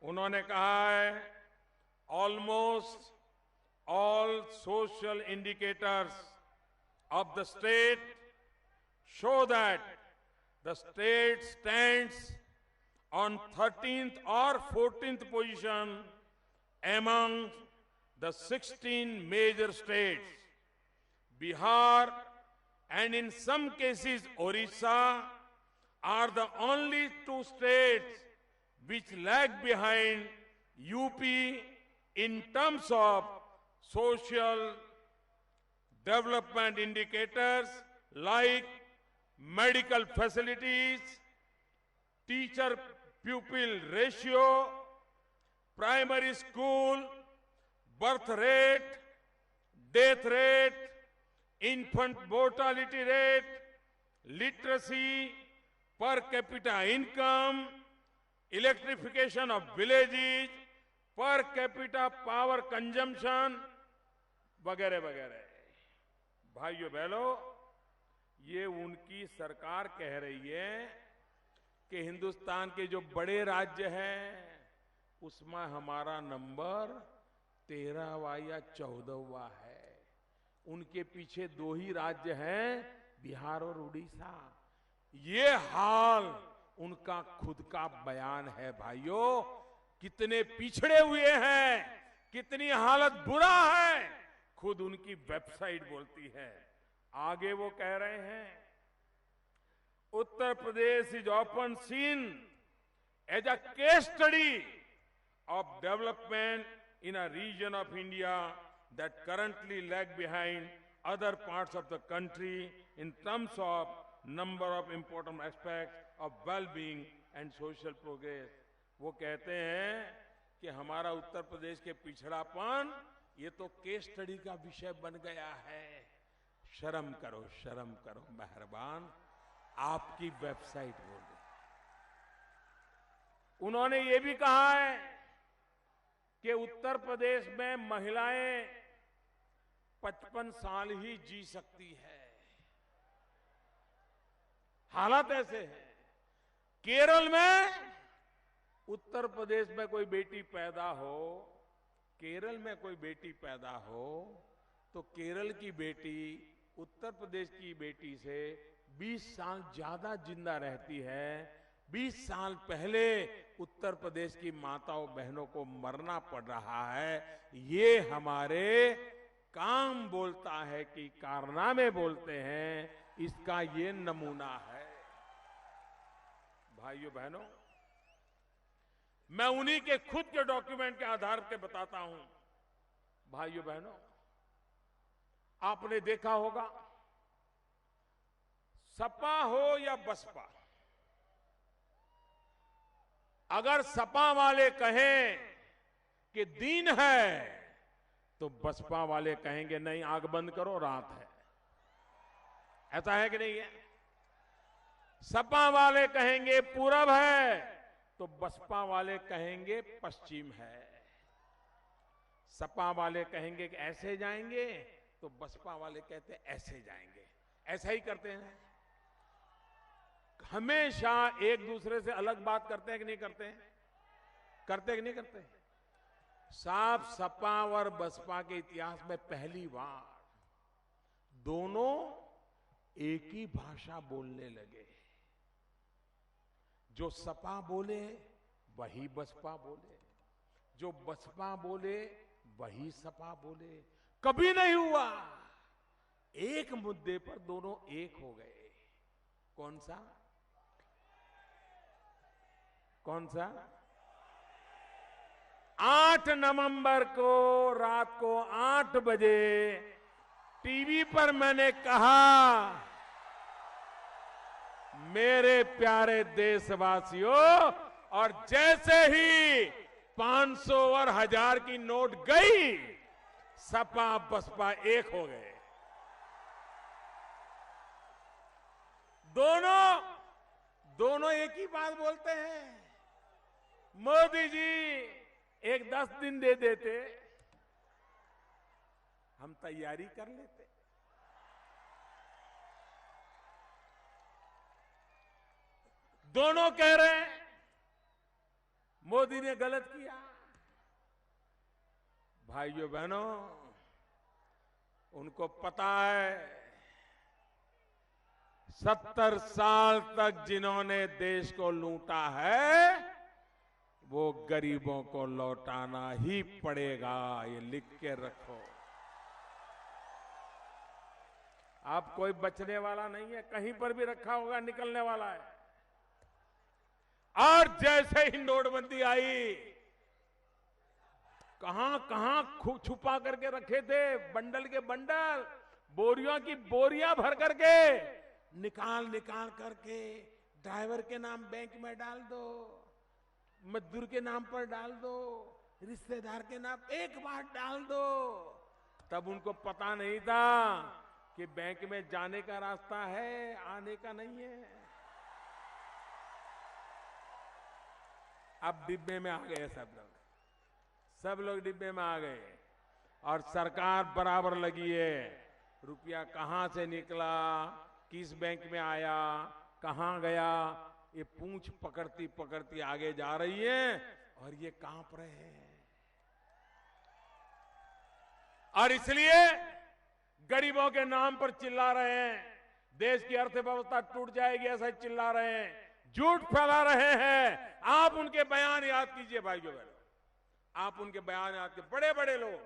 उन्होंने कहा है, almost all social indicators of the state show that the state stands on 13th or 14th position among the 16 major states. Bihar and in some cases Orissa are the only two states which lag behind UP in terms of social development indicators like medical facilities, teacher-pupil ratio, primary school, birth rate, death rate, infant mortality rate, literacy, per capita income, electrification of villages, per capita power consumption, वगैरह वगैरह। भाइयों बहनों, ये उनकी सरकार कह रही है कि हिंदुस्तान के जो बड़े राज्य हैं उसमें हमारा नंबर 13वां या 14वां है। उनके पीछे दो ही राज्य हैं, बिहार और उड़ीसा। ये हाल उनका खुद का बयान है। भाइयों, कितने पिछड़े हुए हैं, कितनी हालत बुरा है, खुद उनकी वेबसाइट बोलती है। आगे वो कह रहे हैं, Uttar Pradesh is often seen as a case study of development in a region of India that currently lag behind other parts of the country in terms of number of important aspect of wellbeing and social progress. वो कहते हैं कि हमारा उत्तर प्रदेश के पिछड़ापन ये तो case study का विषय बन गया है। शर्म करो, शर्म करो मेहरबान, आपकी वेबसाइट बोल रही। उन्होंने ये भी कहा है कि उत्तर प्रदेश में महिलाएं 55 साल ही जी सकती है। हालात ऐसे हैं। केरल में उत्तर प्रदेश में कोई बेटी पैदा हो, केरल में कोई बेटी पैदा हो तो केरल की बेटी उत्तर प्रदेश की बेटी से 20 साल ज्यादा जिंदा रहती है। 20 साल पहले उत्तर प्रदेश की माताओं बहनों को मरना पड़ रहा है। ये हमारे काम बोलता है कि कारनामे बोलते हैं, इसका ये नमूना है। भाइयों बहनों, मैं उन्हीं के खुद के डॉक्यूमेंट के आधार पे बताता हूं। भाइयों बहनों, आपने देखा होगा, सपा हो या बसपा, अगर सपा वाले कहें कि दिन है तो बसपा वाले कहेंगे नहीं, आग बंद करो, रात है। ऐसा है कि नहीं है? सपा वाले कहेंगे पूरब है तो बसपा वाले कहेंगे पश्चिम है। सपा वाले कहेंगे कि ऐसे जाएंगे तो बसपा वाले कहते ऐसे जाएंगे। ऐसा ही करते हैं, हमेशा एक दूसरे से अलग बात करते हैं कि नहीं करते हैं? करते कि नहीं करते? साफ सपा और बसपा के इतिहास में पहली बार दोनों एक ही भाषा बोलने लगे। जो सपा बोले वही बसपा बोले, जो बसपा बोले वही सपा बोले। कभी नहीं हुआ एक मुद्दे पर दोनों एक हो गए। कौन सा? कौन सा? 8 नवंबर को रात को 8 बजे टीवी पर मैंने कहा, मेरे प्यारे देशवासियों, और जैसे ही 500 और 1000 की नोट गई, सपा बसपा एक हो गए। दोनों एक ही बात बोलते हैं, मोदी जी एक 10 दिन दे देते, हम तैयारी कर लेते। दोनों कह रहे हैं मोदी ने गलत किया। भाइयों बहनों, उनको पता है 70 साल तक जिन्होंने देश को लूटा है, वो गरीबों को लौटाना ही पड़ेगा, ये लिख के रखो। आप कोई बचने वाला नहीं है, कहीं पर भी रखा होगा निकलने वाला है। और जैसे ही नोटबंदी आई, कहां छुपा करके रखे थे बंडल के बंडल, बोरियों की बोरियां भर करके निकाल करके ड्राइवर के नाम बैंक में डाल दो, मजदूर के नाम पर डाल दो, रिश्तेदार के नाम एक बार डाल दो। तब उनको पता नहीं था कि बैंक में जाने का रास्ता है, आने का नहीं है। अब डिब्बे में आ गए सब लोग डिब्बे में आ गए, और सरकार बराबर लगी है। रुपया कहां से निकला, किस बैंक में आया, कहां गया, ये पूंछ पकड़ती पकड़ती आगे जा रही है, और ये कांप रहे हैं। और इसलिए गरीबों के नाम पर चिल्ला रहे हैं, देश की अर्थव्यवस्था टूट जाएगी ऐसा चिल्ला रहे हैं, झूठ फैला रहे हैं। आप उनके बयान याद कीजिए भाइयों बहनों, आप उनके बयान याद कीजिए। बड़े बड़े लोग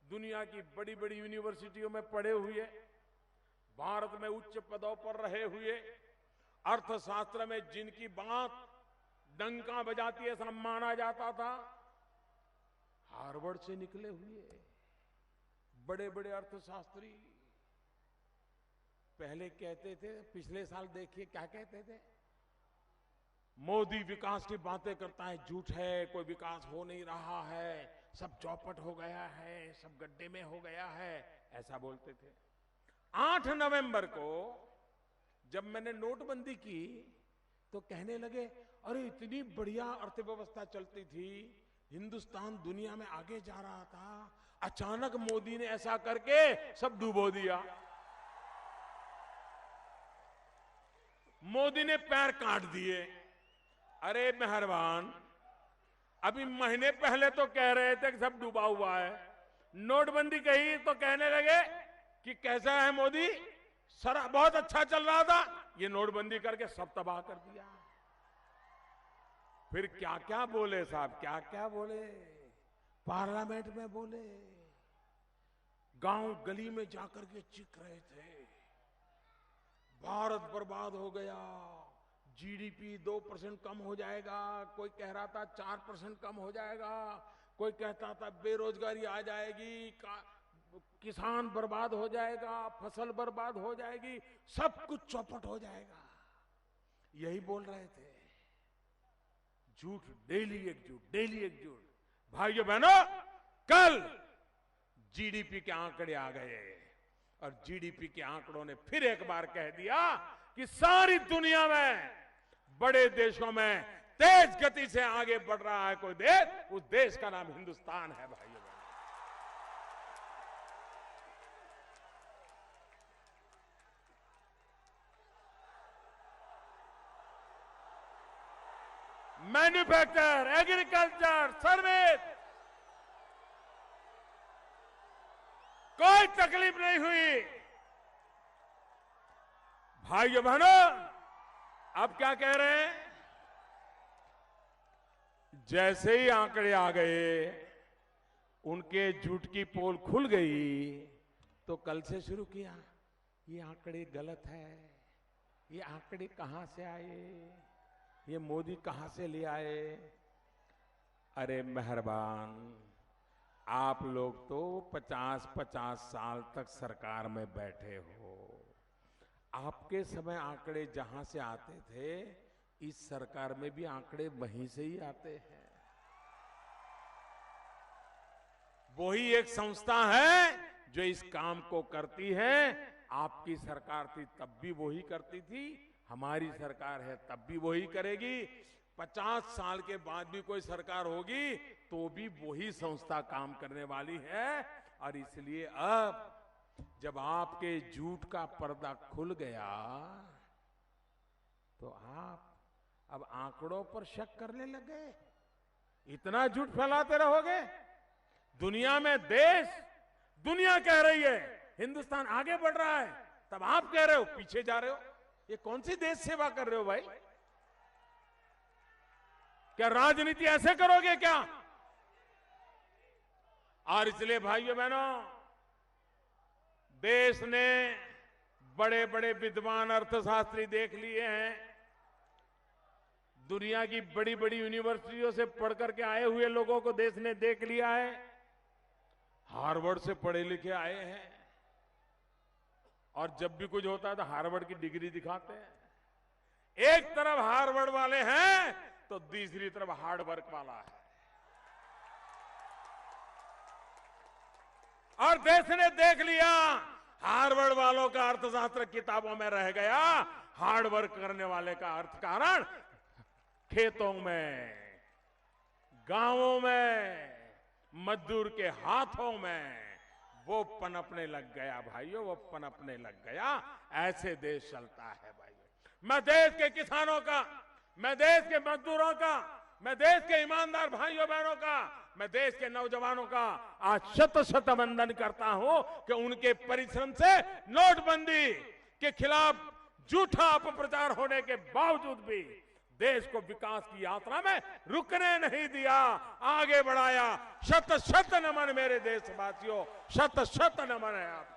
दुनिया की बड़ी बड़ी यूनिवर्सिटियों में पढ़े हुए, भारत में उच्च पदों पर रहे हुए, अर्थशास्त्र में जिनकी बात डंका बजाती है ऐसा माना जाता था, हार्वर्ड से निकले हुए बड़े बड़े अर्थशास्त्री पहले कहते थे, पिछले साल देखिए क्या कहते थे, मोदी विकास की बातें करता है, झूठ है, कोई विकास हो नहीं रहा है, सब चौपट हो गया है, सब गड्ढे में हो गया है, ऐसा बोलते थे। 8 नवंबर को जब मैंने नोटबंदी की तो कहने लगे, अरे इतनी बढ़िया अर्थव्यवस्था चलती थी, हिंदुस्तान दुनिया में आगे जा रहा था, अचानक मोदी ने ऐसा करके सब डुबो दिया। मोदी ने पैर काट दिए। अरे मेहरबान, अभी महीने पहले तो कह रहे थे कि सब डूबा हुआ है, नोटबंदी कही तो कहने लगे कि कैसा है मोदी, सारा बहुत अच्छा चल रहा था, ये नोटबंदी करके सब तबाह कर दिया। फिर क्या क्या बोले साहब, क्या क्या बोले, पार्लियामेंट में बोले, गांव गली में जाकर के चीख रहे थे, भारत बर्बाद हो गया, जीडीपी 2% कम हो जाएगा, कोई कह रहा था 4% कम हो जाएगा, कोई कहता था बेरोजगारी आ जाएगी, किसान बर्बाद हो जाएगा, फसल बर्बाद हो जाएगी, सब कुछ चौपट हो जाएगा, यही बोल रहे थे। झूठ, डेली एक झूठ, डेली एक झूठ। भाइयों बहनों, कल जीडीपी के आंकड़े आ गए, और जीडीपी के आंकड़ों ने फिर एक बार कह दिया कि सारी दुनिया में बड़े देशों में तेज गति से आगे बढ़ रहा है कोई देश, उस देश का नाम हिंदुस्तान है। भाइयों मैन्युफैक्चर, एग्रीकल्चर, सर्विस, कोई तकलीफ नहीं हुई। भाइयों बहनों, अब क्या कह रहे हैं, जैसे ही आंकड़े आ गए, उनके झूठ की पोल खुल गई, तो कल से शुरू किया, ये आंकड़े गलत है, ये आंकड़े कहां से आए, ये मोदी कहां से ले आए। अरे मेहरबान, आप लोग तो 50-50 साल तक सरकार में बैठे हो। आपके समय आंकड़े जहां से आते थे, इस सरकार में भी आंकड़े वहीं से ही आते हैं। वही एक संस्था है जो इस काम को करती है। आपकी सरकार थी तब भी वही करती थी, हमारी सरकार है तब भी वही करेगी। 50 साल के बाद भी कोई सरकार होगी तो भी वही संस्था काम करने वाली है। और इसलिए अब जब आपके झूठ का पर्दा खुल गया तो आप अब आंकड़ों पर शक करने लग गए। इतना झूठ फैलाते रहोगे। दुनिया में दुनिया कह रही है हिंदुस्तान आगे बढ़ रहा है, तब आप कह रहे हो पीछे जा रहे हो। ये कौन सी देश सेवा कर रहे हो भाई? क्या राजनीति ऐसे करोगे क्या? और इसलिए भाइयों बहनों, देश ने बड़े बड़े विद्वान अर्थशास्त्री देख लिए हैं। दुनिया की बड़ी बड़ी यूनिवर्सिटियों से पढ़ करके आए हुए लोगों को देश ने देख लिया है। हार्वर्ड से पढ़े लिखे आए हैं और जब भी कुछ होता है तो हार्वर्ड की डिग्री दिखाते हैं। एक तरफ हार्वर्ड वाले हैं तो दूसरी तरफ हार्ड वर्क वाला है। और देश ने देख लिया हार्वर्ड वालों का अर्थशास्त्र किताबों में रह गया, हार्ड वर्क करने वाले का अर्थ कारण खेतों में, गांवों में, मजदूर के हाथों में वो पनपने लग गया भाइयों, वो पनपने लग गया। ऐसे देश चलता है भाइयों। मैं देश के किसानों का, मैं देश के मजदूरों का, मैं देश के ईमानदार भाइयों बहनों का, मैं देश के नौजवानों का आज शत शत वंदन करता हूं कि उनके परिश्रम से नोटबंदी के खिलाफ झूठा अपप्रचार होने के बावजूद भी देश को विकास की यात्रा में रुकने नहीं दिया, आगे बढ़ाया। शत शत नमन मेरे देशवासियों, शत शत नमन है आपको।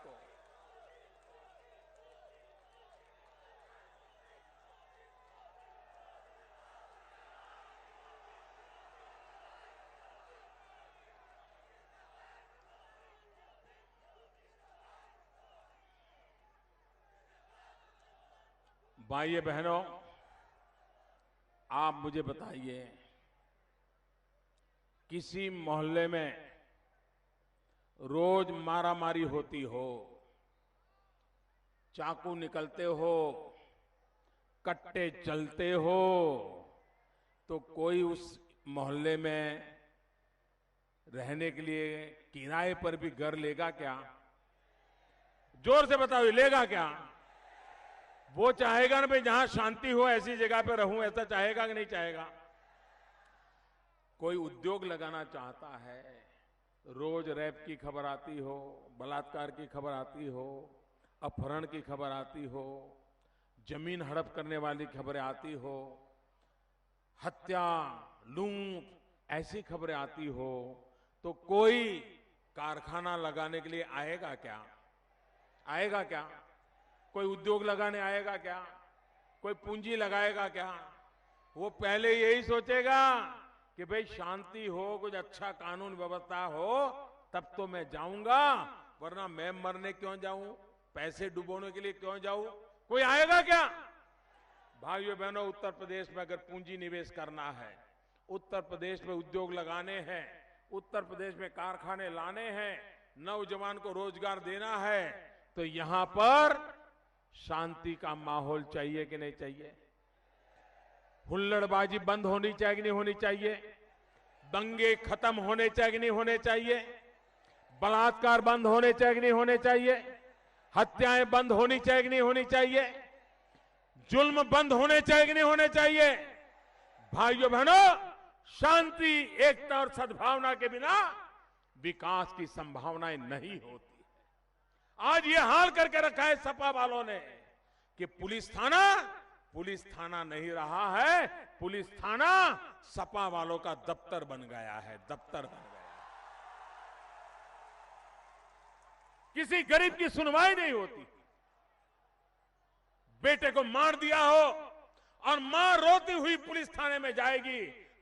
भाइयों बहनों, आप मुझे बताइए, किसी मोहल्ले में रोज मारामारी होती हो, चाकू निकलते हो, कट्टे चलते हो, तो कोई उस मोहल्ले में रहने के लिए किराए पर भी घर लेगा क्या? जोर से बताओ, लेगा क्या? वो चाहेगा ना भाई जहां शांति हो ऐसी जगह पे रहूं, ऐसा चाहेगा कि नहीं चाहेगा? कोई उद्योग लगाना चाहता है, रोज रैप की खबर आती हो, बलात्कार की खबर आती हो, अपहरण की खबर आती हो, जमीन हड़प करने वाली खबरें आती हो, हत्या, लूट ऐसी खबरें आती हो, तो कोई कारखाना लगाने के लिए आएगा क्या? आएगा क्या? कोई उद्योग लगाने आएगा क्या? कोई पूंजी लगाएगा क्या? वो पहले यही सोचेगा कि भाई शांति हो, कुछ अच्छा कानून व्यवस्था हो, तब तो मैं जाऊंगा, वरना मैं मरने क्यों जाऊं, पैसे डुबोने के लिए क्यों जाऊं? कोई आएगा क्या? भाइयों बहनों, उत्तर प्रदेश में अगर पूंजी निवेश करना है, उत्तर प्रदेश में उद्योग लगाने हैं, उत्तर प्रदेश में कारखाने लाने हैं, नौजवान को रोजगार देना है, तो यहां पर शांति का माहौल चाहिए कि नहीं चाहिए? हुल्लड़बाजी बंद होनी चाहिए कि नहीं होनी चाहिए? दंगे खत्म होने चाहिए कि नहीं होने चाहिए? बलात्कार बंद होने चाहिए कि नहीं होने चाहिए? हत्याएं बंद होनी चाहिए कि नहीं होनी चाहिए? जुल्म बंद होने चाहिए कि नहीं होने चाहिए? भाइयों बहनों, शांति, एकता और सद्भावना के बिना विकास की संभावनाएं नहीं होती। आज ये हाल करके रखा है सपा वालों ने कि पुलिस थाना नहीं रहा है, पुलिस थाना सपा वालों का दफ्तर बन गया है, दफ्तर बन गया है। किसी गरीब की सुनवाई नहीं होती। बेटे को मार दिया हो और मां रोती हुई पुलिस थाने में जाएगी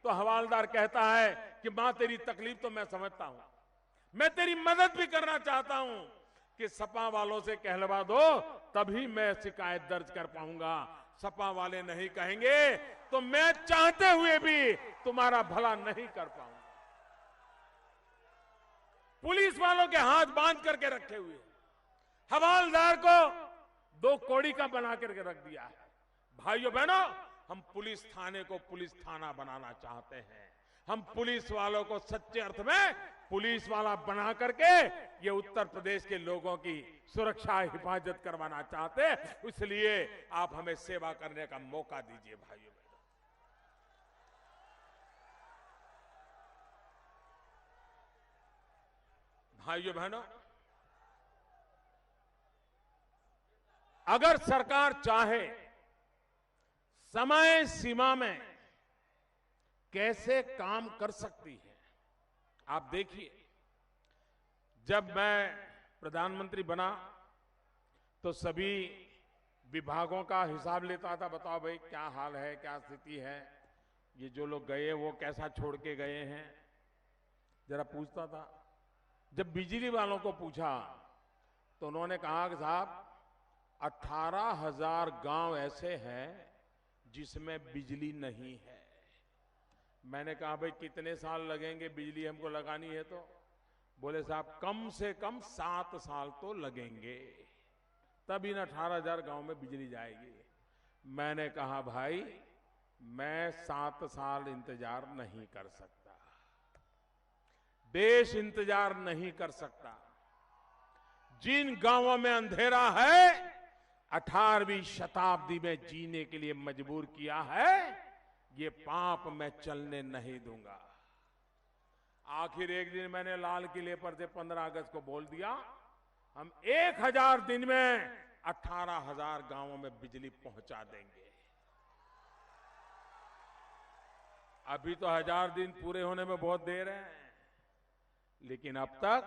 तो हवालदार कहता है कि मां तेरी तकलीफ तो मैं समझता हूं, मैं तेरी मदद भी करना चाहता हूं कि सपा वालों से कहलवा दो तभी मैं शिकायत दर्ज कर पाऊंगा। सपा वाले नहीं कहेंगे तो मैं चाहते हुए भी तुम्हारा भला नहीं कर पाऊंगा। पुलिस वालों के हाथ बांध करके रखे हुए, हवालदार को 2 कौड़ी का बना करके रख दिया है। भाइयों बहनों, हम पुलिस थाने को पुलिस थाना बनाना चाहते हैं। हम पुलिस वालों को सच्चे अर्थ में पुलिस वाला बना करके ये उत्तर प्रदेश के लोगों की सुरक्षा हिफाजत करवाना चाहते हैं। इसलिए आप हमें सेवा करने का मौका दीजिए। भाइयों बहनों, भाइयों बहनों, अगर सरकार चाहे समय सीमा में कैसे काम कर सकती है। आप देखिए, जब मैं प्रधानमंत्री बना तो सभी विभागों का हिसाब लेता था, बताओ भाई क्या हाल है, क्या स्थिति है, ये जो लोग गए वो कैसा छोड़ के गए हैं, जरा पूछता था। जब बिजली वालों को पूछा तो उन्होंने कहा कि साहब 18,000 गांव ऐसे हैं जिसमें बिजली नहीं है। मैंने कहा भाई कितने साल लगेंगे बिजली हमको लगानी है? तो बोले साहब कम से कम 7 साल तो लगेंगे, तब इन 18,000 गांव में बिजली जाएगी। मैंने कहा भाई मैं 7 साल इंतजार नहीं कर सकता, देश इंतजार नहीं कर सकता। जिन गांवों में अंधेरा है 18वीं शताब्दी में जीने के लिए मजबूर किया है, ये पाप मैं चलने नहीं दूंगा। आखिर एक दिन मैंने लाल किले पर से 15 अगस्त को बोल दिया हम 1000 दिन में 18,000 गांवों में बिजली पहुंचा देंगे। अभी तो 1000 दिन पूरे होने में बहुत देर है, लेकिन अब तक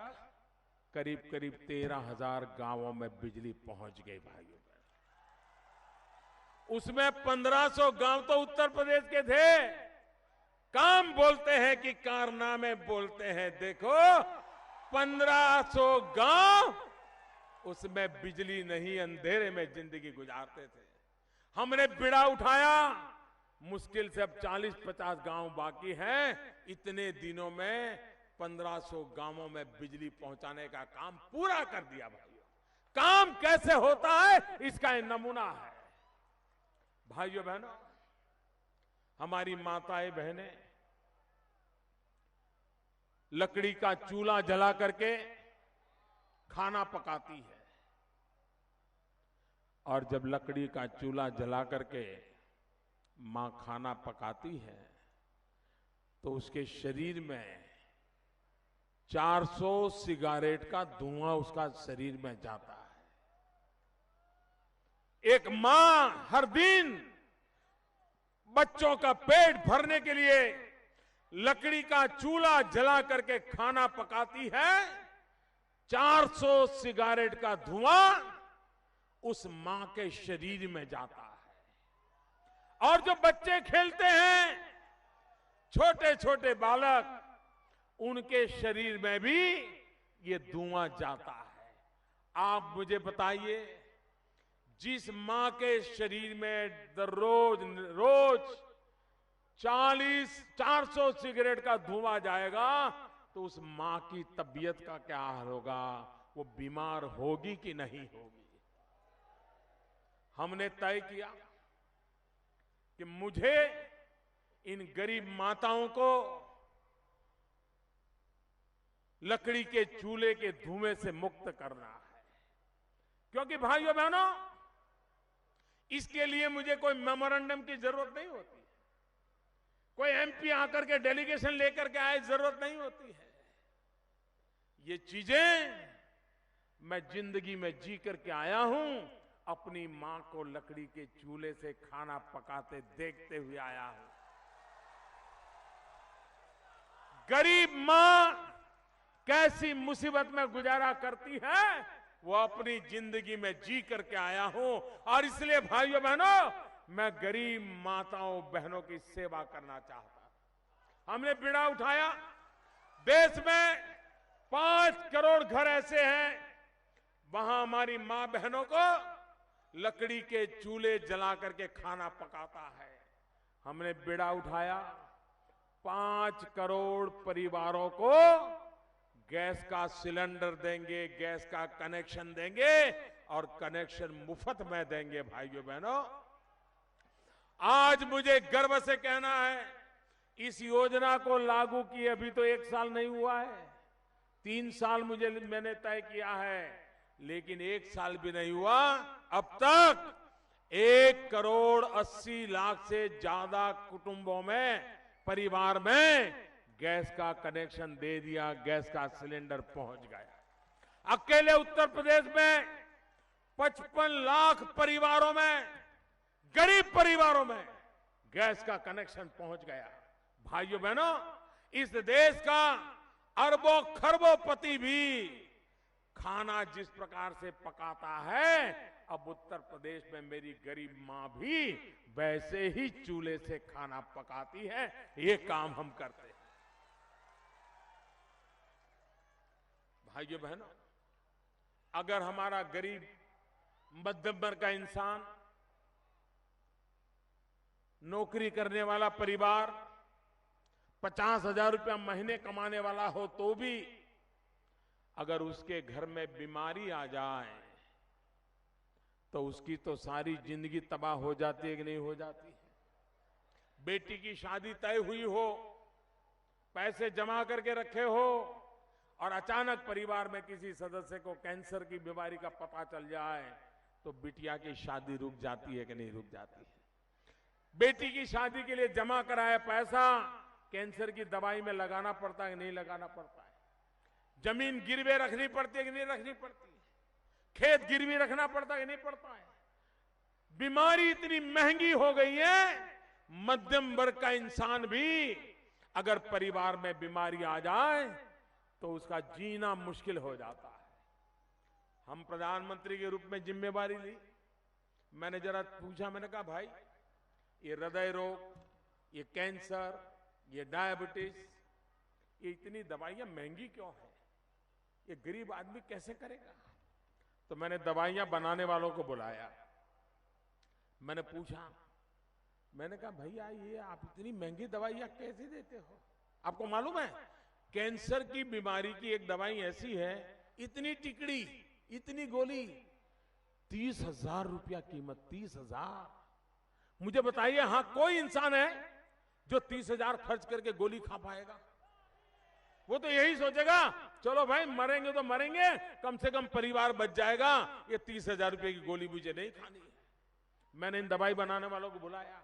करीब करीब 13,000 गांवों में बिजली पहुंच गई। भाइयों, उसमें 1500 गांव तो उत्तर प्रदेश के थे। काम बोलते हैं कि कारनामे बोलते हैं। देखो 1500 गांव, उसमें बिजली नहीं, अंधेरे में जिंदगी गुजारते थे। हमने बिड़ा उठाया, मुश्किल से अब 40-50 गांव बाकी हैं। इतने दिनों में 1500 गांवों में बिजली पहुंचाने का काम पूरा कर दिया। भाइयों, काम कैसे होता है इसका ये नमूना है। भाइयों बहनों, हमारी माताएं बहनें लकड़ी का चूल्हा जला करके खाना पकाती है, और जब लकड़ी का चूल्हा जला करके मां खाना पकाती है तो उसके शरीर में 400 सिगारेट का धुआं उसका शरीर में जाता है। एक मां हर दिन बच्चों का पेट भरने के लिए लकड़ी का चूल्हा जला करके खाना पकाती है। 400 सिगारेट का धुआं उस मां के शरीर में जाता है। और जो बच्चे खेलते हैं, छोटे छोटे बालक, उनके शरीर में भी ये धुआं जाता है। आप मुझे बताइए, जिस मां के शरीर में रोज 400 सिगरेट का धुआं जाएगा तो उस मां की तबीयत का क्या हाल होगा? वो बीमार होगी कि नहीं होगी? हमने तय किया कि मुझे इन गरीब माताओं को लकड़ी के चूल्हे के धुएं से मुक्त करना है। क्योंकि भाइयों बहनों, इसके लिए मुझे कोई मेमोरेंडम की जरूरत नहीं होती, कोई एमपी आकर के डेलीगेशन लेकर के आए जरूरत नहीं होती है। ये चीजें मैं जिंदगी में जी करके आया हूं। अपनी मां को लकड़ी के चूल्हे से खाना पकाते देखते हुए आया हूं। गरीब मां कैसी मुसीबत में गुजारा करती है वो अपनी जिंदगी में जी करके आया हूं। और इसलिए भाइयों बहनों, मैं गरीब माताओं बहनों की सेवा करना चाहता हूं। हमने बीड़ा उठाया। देश में 5 करोड़ घर ऐसे हैं वहां हमारी मां बहनों को लकड़ी के चूल्हे जला करके खाना पकाता है। हमने बीड़ा उठाया, 5 करोड़ परिवारों को गैस का सिलेंडर देंगे, गैस का कनेक्शन देंगे और कनेक्शन मुफ्त में देंगे। भाइयों बहनों, आज मुझे गर्व से कहना है, इस योजना को लागू किए अभी तो 1 साल नहीं हुआ है, 3 साल मैंने तय किया है, लेकिन 1 साल भी नहीं हुआ, अब तक 1 करोड़ 80 लाख से ज्यादा कुटुंबों में, परिवार में गैस का कनेक्शन दे दिया, गैस का सिलेंडर पहुंच गया। अकेले उत्तर प्रदेश में 55 लाख परिवारों में, गरीब परिवारों में गैस का कनेक्शन पहुंच गया। भाइयों बहनों, इस देश का अरबों खरबों पति भी खाना जिस प्रकार से पकाता है, अब उत्तर प्रदेश में मेरी गरीब मां भी वैसे ही चूल्हे से खाना पकाती है। ये काम हम करते हैं। भाइयों बहनों, अगर हमारा गरीब मध्यम वर्ग का इंसान, नौकरी करने वाला परिवार 50,000 रुपया महीने कमाने वाला हो तो भी अगर उसके घर में बीमारी आ जाए तो उसकी तो सारी जिंदगी तबाह हो जाती है कि नहीं हो जाती है। बेटी की शादी तय हुई हो, पैसे जमा करके रखे हो और अचानक परिवार में किसी सदस्य को कैंसर की बीमारी का पता चल जाए तो बिटिया की शादी रुक जाती है कि नहीं रुक जाती है। बेटी की शादी के लिए जमा कराया पैसा कैंसर की दवाई में लगाना पड़ता है कि नहीं लगाना पड़ता है। जमीन गिरवे रखनी पड़ती है कि नहीं रखनी पड़ती है। खेत गिरवी रखना पड़ता है कि नहीं पड़ता है। बीमारी इतनी महंगी हो गई है, मध्यम वर्ग का इंसान भी अगर परिवार में बीमारी आ जाए तो उसका जीना मुश्किल हो जाता है। हम प्रधानमंत्री के रूप में जिम्मेवारी ली। मैंने जरा पूछा, मैंने कहा भाई ये हृदय रोग, ये कैंसर, ये डायबिटीज, ये इतनी दवाइयां महंगी क्यों है, ये गरीब आदमी कैसे करेगा। तो मैंने दवाइयां बनाने वालों को बुलाया, मैंने पूछा, मैंने कहा भैया ये आप इतनी महंगी दवाइयां कैसे देते हो। आपको मालूम है कैंसर की बीमारी की एक दवाई ऐसी है, इतनी टिकड़ी, इतनी गोली, 30,000 रुपया कीमत, 30,000। मुझे बताइए, हां कोई इंसान है जो 30,000 खर्च करके गोली खा पाएगा। वो तो यही सोचेगा चलो भाई मरेंगे तो मरेंगे, कम से कम परिवार बच जाएगा, ये 30,000 रुपए की गोली मुझे नहीं खानी है। मैंने इन दवाई बनाने वालों को बुलाया,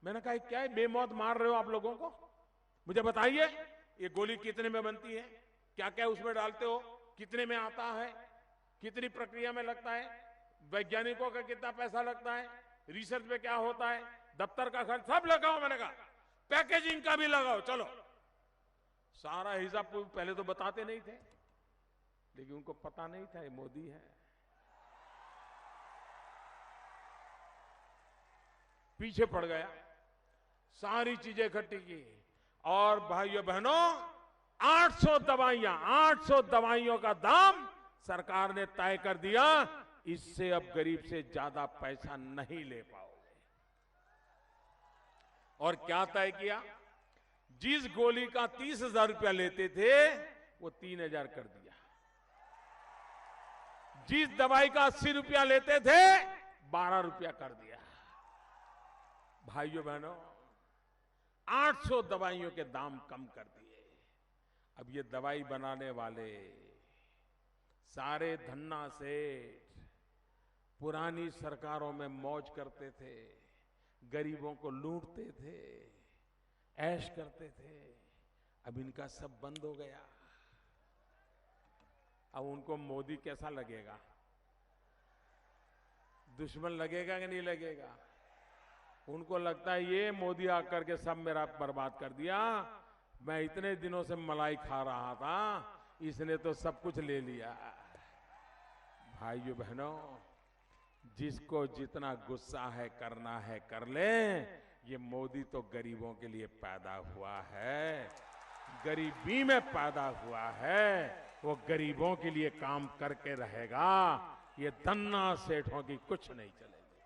मैंने कहा क्या है बेमौत मार रहे हो आप लोगों को, मुझे बताइए ये गोली कितने में बनती है, क्या क्या उसमें डालते हो, कितने में आता है, कितनी प्रक्रिया में लगता है, वैज्ञानिकों का कितना पैसा लगता है, रिसर्च में क्या होता है, दफ्तर का खर्च सब लगाओ। मैंने कहा पैकेजिंग का भी लगाओ, चलो सारा हिसाब पहले तो बताते नहीं थे, लेकिन उनको पता नहीं था ये मोदी है। पीछे पड़ गया, सारी चीजें इकट्ठी की और भाइयों बहनों 800 दवाइयां, 800 दवाइयों का दाम सरकार ने तय कर दिया, इससे अब गरीब से ज्यादा पैसा नहीं ले पाओगे। और क्या तय किया, जिस गोली का 30,000 रुपया लेते थे वो 3,000 कर दिया, जिस दवाई का 80 रुपया लेते थे 12 रुपया कर दिया। भाइयों बहनों 800 दवाइयों के दाम कम कर दिए। अब ये दवाई बनाने वाले सारे धन्ना सेठ पुरानी सरकारों में मौज करते थे, गरीबों को लूटते थे, ऐश करते थे, अब इनका सब बंद हो गया। अब उनको मोदी कैसा लगेगा, दुश्मन लगेगा कि नहीं लगेगा। उनको लगता है ये मोदी आकर के सब मेरा बर्बाद कर दिया, मैं इतने दिनों से मलाई खा रहा था, इसने तो सब कुछ ले लिया। भाइयों बहनों जिसको जितना गुस्सा है करना है कर ले, ये मोदी तो गरीबों के लिए पैदा हुआ है, गरीबी में पैदा हुआ है, वो गरीबों के लिए काम करके रहेगा। ये धन्ना सेठों की कुछ नहीं चलेगी।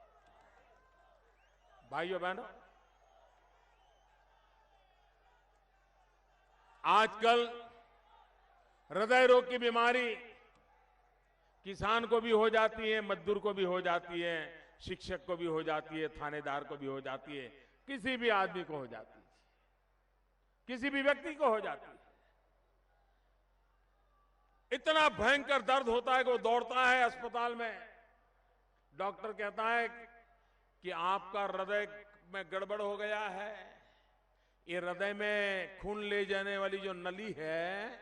भाइयों बहनों, आजकल हृदय रोग की बीमारी किसान को भी हो जाती है, मजदूर को भी हो जाती है, शिक्षक को भी हो जाती है, थानेदार को भी हो जाती है, किसी भी आदमी को हो जाती है, किसी भी व्यक्ति को हो जाती है। इतना भयंकर दर्द होता है कि वो दौड़ता है अस्पताल में। डॉक्टर कहता है कि आपका हृदय में गड़बड़ हो गया है, ये हृदय में खून ले जाने वाली जो नली है,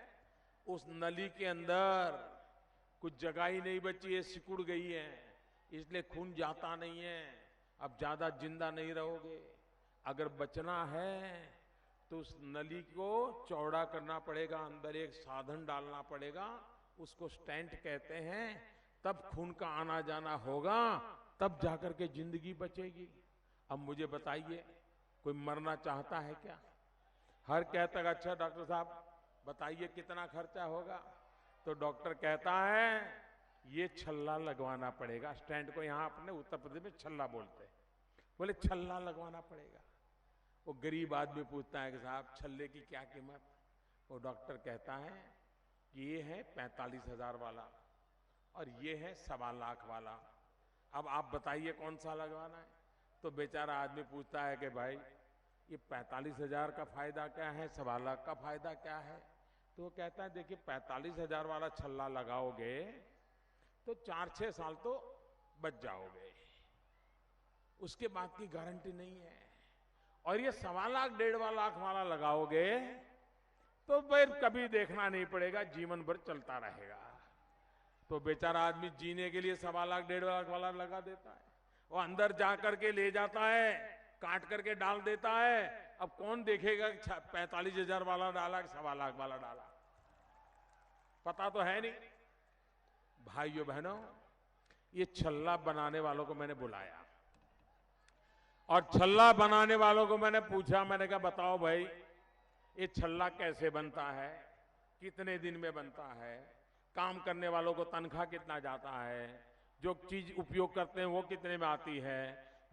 उस नली के अंदर कुछ जगह ही नहीं बची है, सिकुड़ गई है, इसलिए खून जाता नहीं है, अब ज्यादा जिंदा नहीं रहोगे। अगर बचना है तो उस नली को चौड़ा करना पड़ेगा, अंदर एक साधन डालना पड़ेगा, उसको स्टेंट कहते हैं, तब खून का आना जाना होगा, तब जाकर के जिंदगी बचेगी। अब मुझे बताइए, कोई मरना चाहता है क्या? हर कहता है अच्छा डॉक्टर साहब बताइए कितना खर्चा होगा, तो डॉक्टर कहता है ये छल्ला लगवाना पड़ेगा। स्टैंड को यहां अपने उत्तर प्रदेश में छल्ला बोलते हैं, बोले छल्ला लगवाना पड़ेगा। वो गरीब आदमी पूछता है कि साहब छल्ले की क्या कीमत? वो डॉक्टर कहता है कि ये है 45,000 वाला और ये है 1.25 लाख वाला, अब आप बताइए कौन सा लगवाना है। तो बेचारा आदमी पूछता है कि भाई ये 45,000 का फायदा क्या है, 1.25 लाख का फायदा क्या है? तो वो कहता है देखिए 45,000 वाला छल्ला लगाओगे तो 4-6 साल तो बच जाओगे, उसके बाद की गारंटी नहीं है। और ये 1.25 लाख 1.5 लाख वाला लगाओगे तो फिर कभी देखना नहीं पड़ेगा, जीवन भर चलता रहेगा। तो बेचारा आदमी जीने के लिए 1.25 लाख 1.5 लाख वाला लगा देता है, वो अंदर जा करके ले जाता है, काट करके डाल देता है। अब कौन देखेगा 45,000 वाला डाला कि 1.25 लाख वाला डाला, पता तो है नहीं। भाइयों बहनों, ये छल्ला बनाने वालों को मैंने बुलाया और छल्ला बनाने वालों को मैंने पूछा, मैंने कहा बताओ भाई ये छल्ला कैसे बनता है, कितने दिन में बनता है, काम करने वालों को तनख्वाह कितना जाता है, जो चीज उपयोग करते हैं वो कितने में आती है,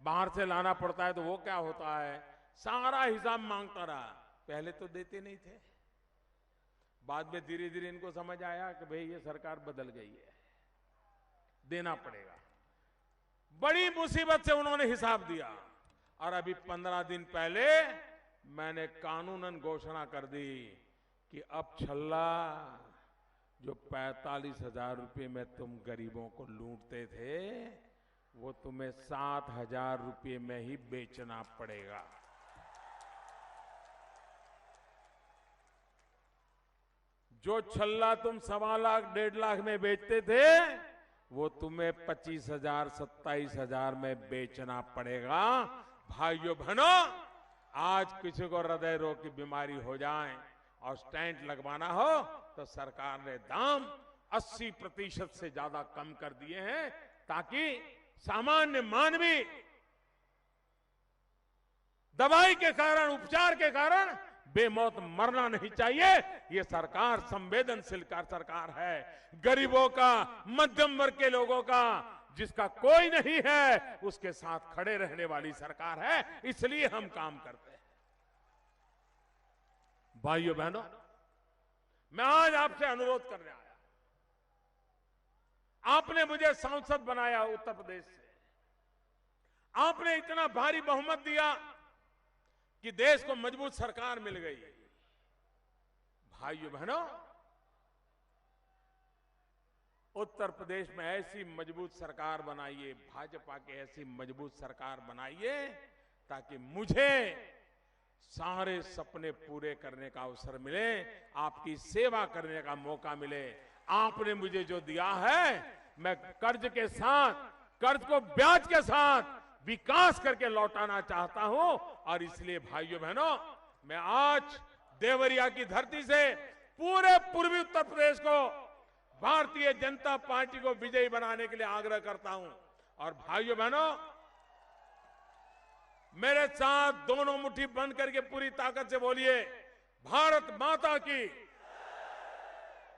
बाहर से लाना पड़ता है तो वो क्या होता है, सारा हिसाब मांगता रहा। पहले तो देते नहीं थे, बाद में धीरे धीरे इनको समझ आया कि भाई ये सरकार बदल गई है, देना पड़ेगा। बड़ी मुसीबत से उन्होंने हिसाब दिया और अभी 15 दिन पहले मैंने कानूनन घोषणा कर दी कि अब छल्ला जो 45,000 रुपए में तुम गरीबों को लूटते थे वो तुम्हें 7,000 रुपए में ही बेचना पड़ेगा। जो छल्ला तुम 1.25 लाख 1.5 लाख में बेचते थे वो तुम्हें 25,000 27,000 में बेचना पड़ेगा। भाइयों बहनों, आज किसी को हृदय रोग की बीमारी हो जाए और स्टेंट लगवाना हो तो सरकार ने दाम 80% से ज्यादा कम कर दिए हैं, ताकि सामान्य मानवी दवाई के कारण, उपचार के कारण बेमौत मरना नहीं चाहिए। ये सरकार संवेदनशील सरकार है, गरीबों का, मध्यम वर्ग के लोगों का, जिसका कोई नहीं है उसके साथ खड़े रहने वाली सरकार है, इसलिए हम काम करते हैं। भाइयों बहनों, मैं आज आपसे अनुरोध करने आया, आपने मुझे सांसद बनाया उत्तर प्रदेश से, आपने इतना भारी बहुमत दिया कि देश को मजबूत सरकार मिल गई। भाइयों बहनों, उत्तर प्रदेश में ऐसी मजबूत सरकार बनाइए, भाजपा की ऐसी मजबूत सरकार बनाइए ताकि मुझे सारे सपने पूरे करने का अवसर मिले, आपकी सेवा करने का मौका मिले। आपने मुझे जो दिया है मैं कर्ज के साथ, कर्ज को ब्याज के साथ विकास करके लौटाना चाहता हूं। और इसलिए भाइयों बहनों, मैं आज देवरिया की धरती से पूरे पूर्वी उत्तर प्रदेश को भारतीय जनता पार्टी को विजयी बनाने के लिए आग्रह करता हूं। और भाइयों बहनों, मेरे साथ दोनों मुट्ठी बंद करके पूरी ताकत से बोलिए, भारत माता की,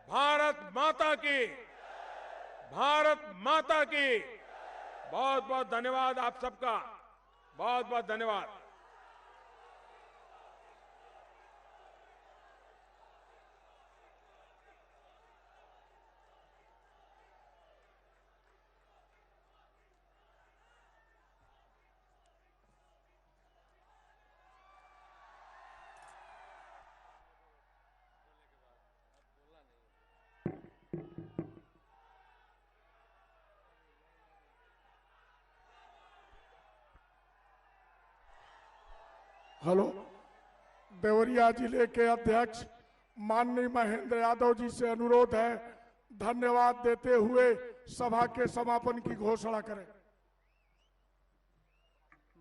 भारत माता की, भारत माता की। बहुत बहुत धन्यवाद आप सबका, बहुत बहुत धन्यवाद। हेलो, देवरिया जिले के अध्यक्ष माननीय महेंद्र यादव जी से अनुरोध है, धन्यवाद देते हुए सभा के समापन की घोषणा करें।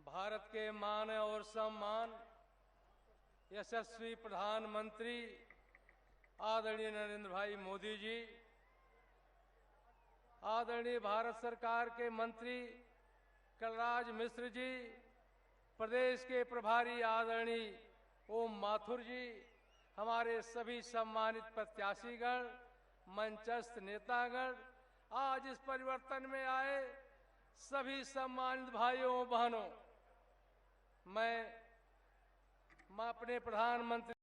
भारत के मान और सम्मान यशस्वी प्रधानमंत्री आदरणीय नरेंद्र भाई मोदी जी, आदरणीय भारत सरकार के मंत्री कलराज मिश्र जी, प्रदेश के प्रभारी आदरणीय ओम माथुर जी, हमारे सभी सम्मानित प्रत्याशीगण, मंचस्थ नेतागण, आज इस परिवर्तन में आए सभी सम्मानित भाइयों बहनों, मैं अपने प्रधानमंत्री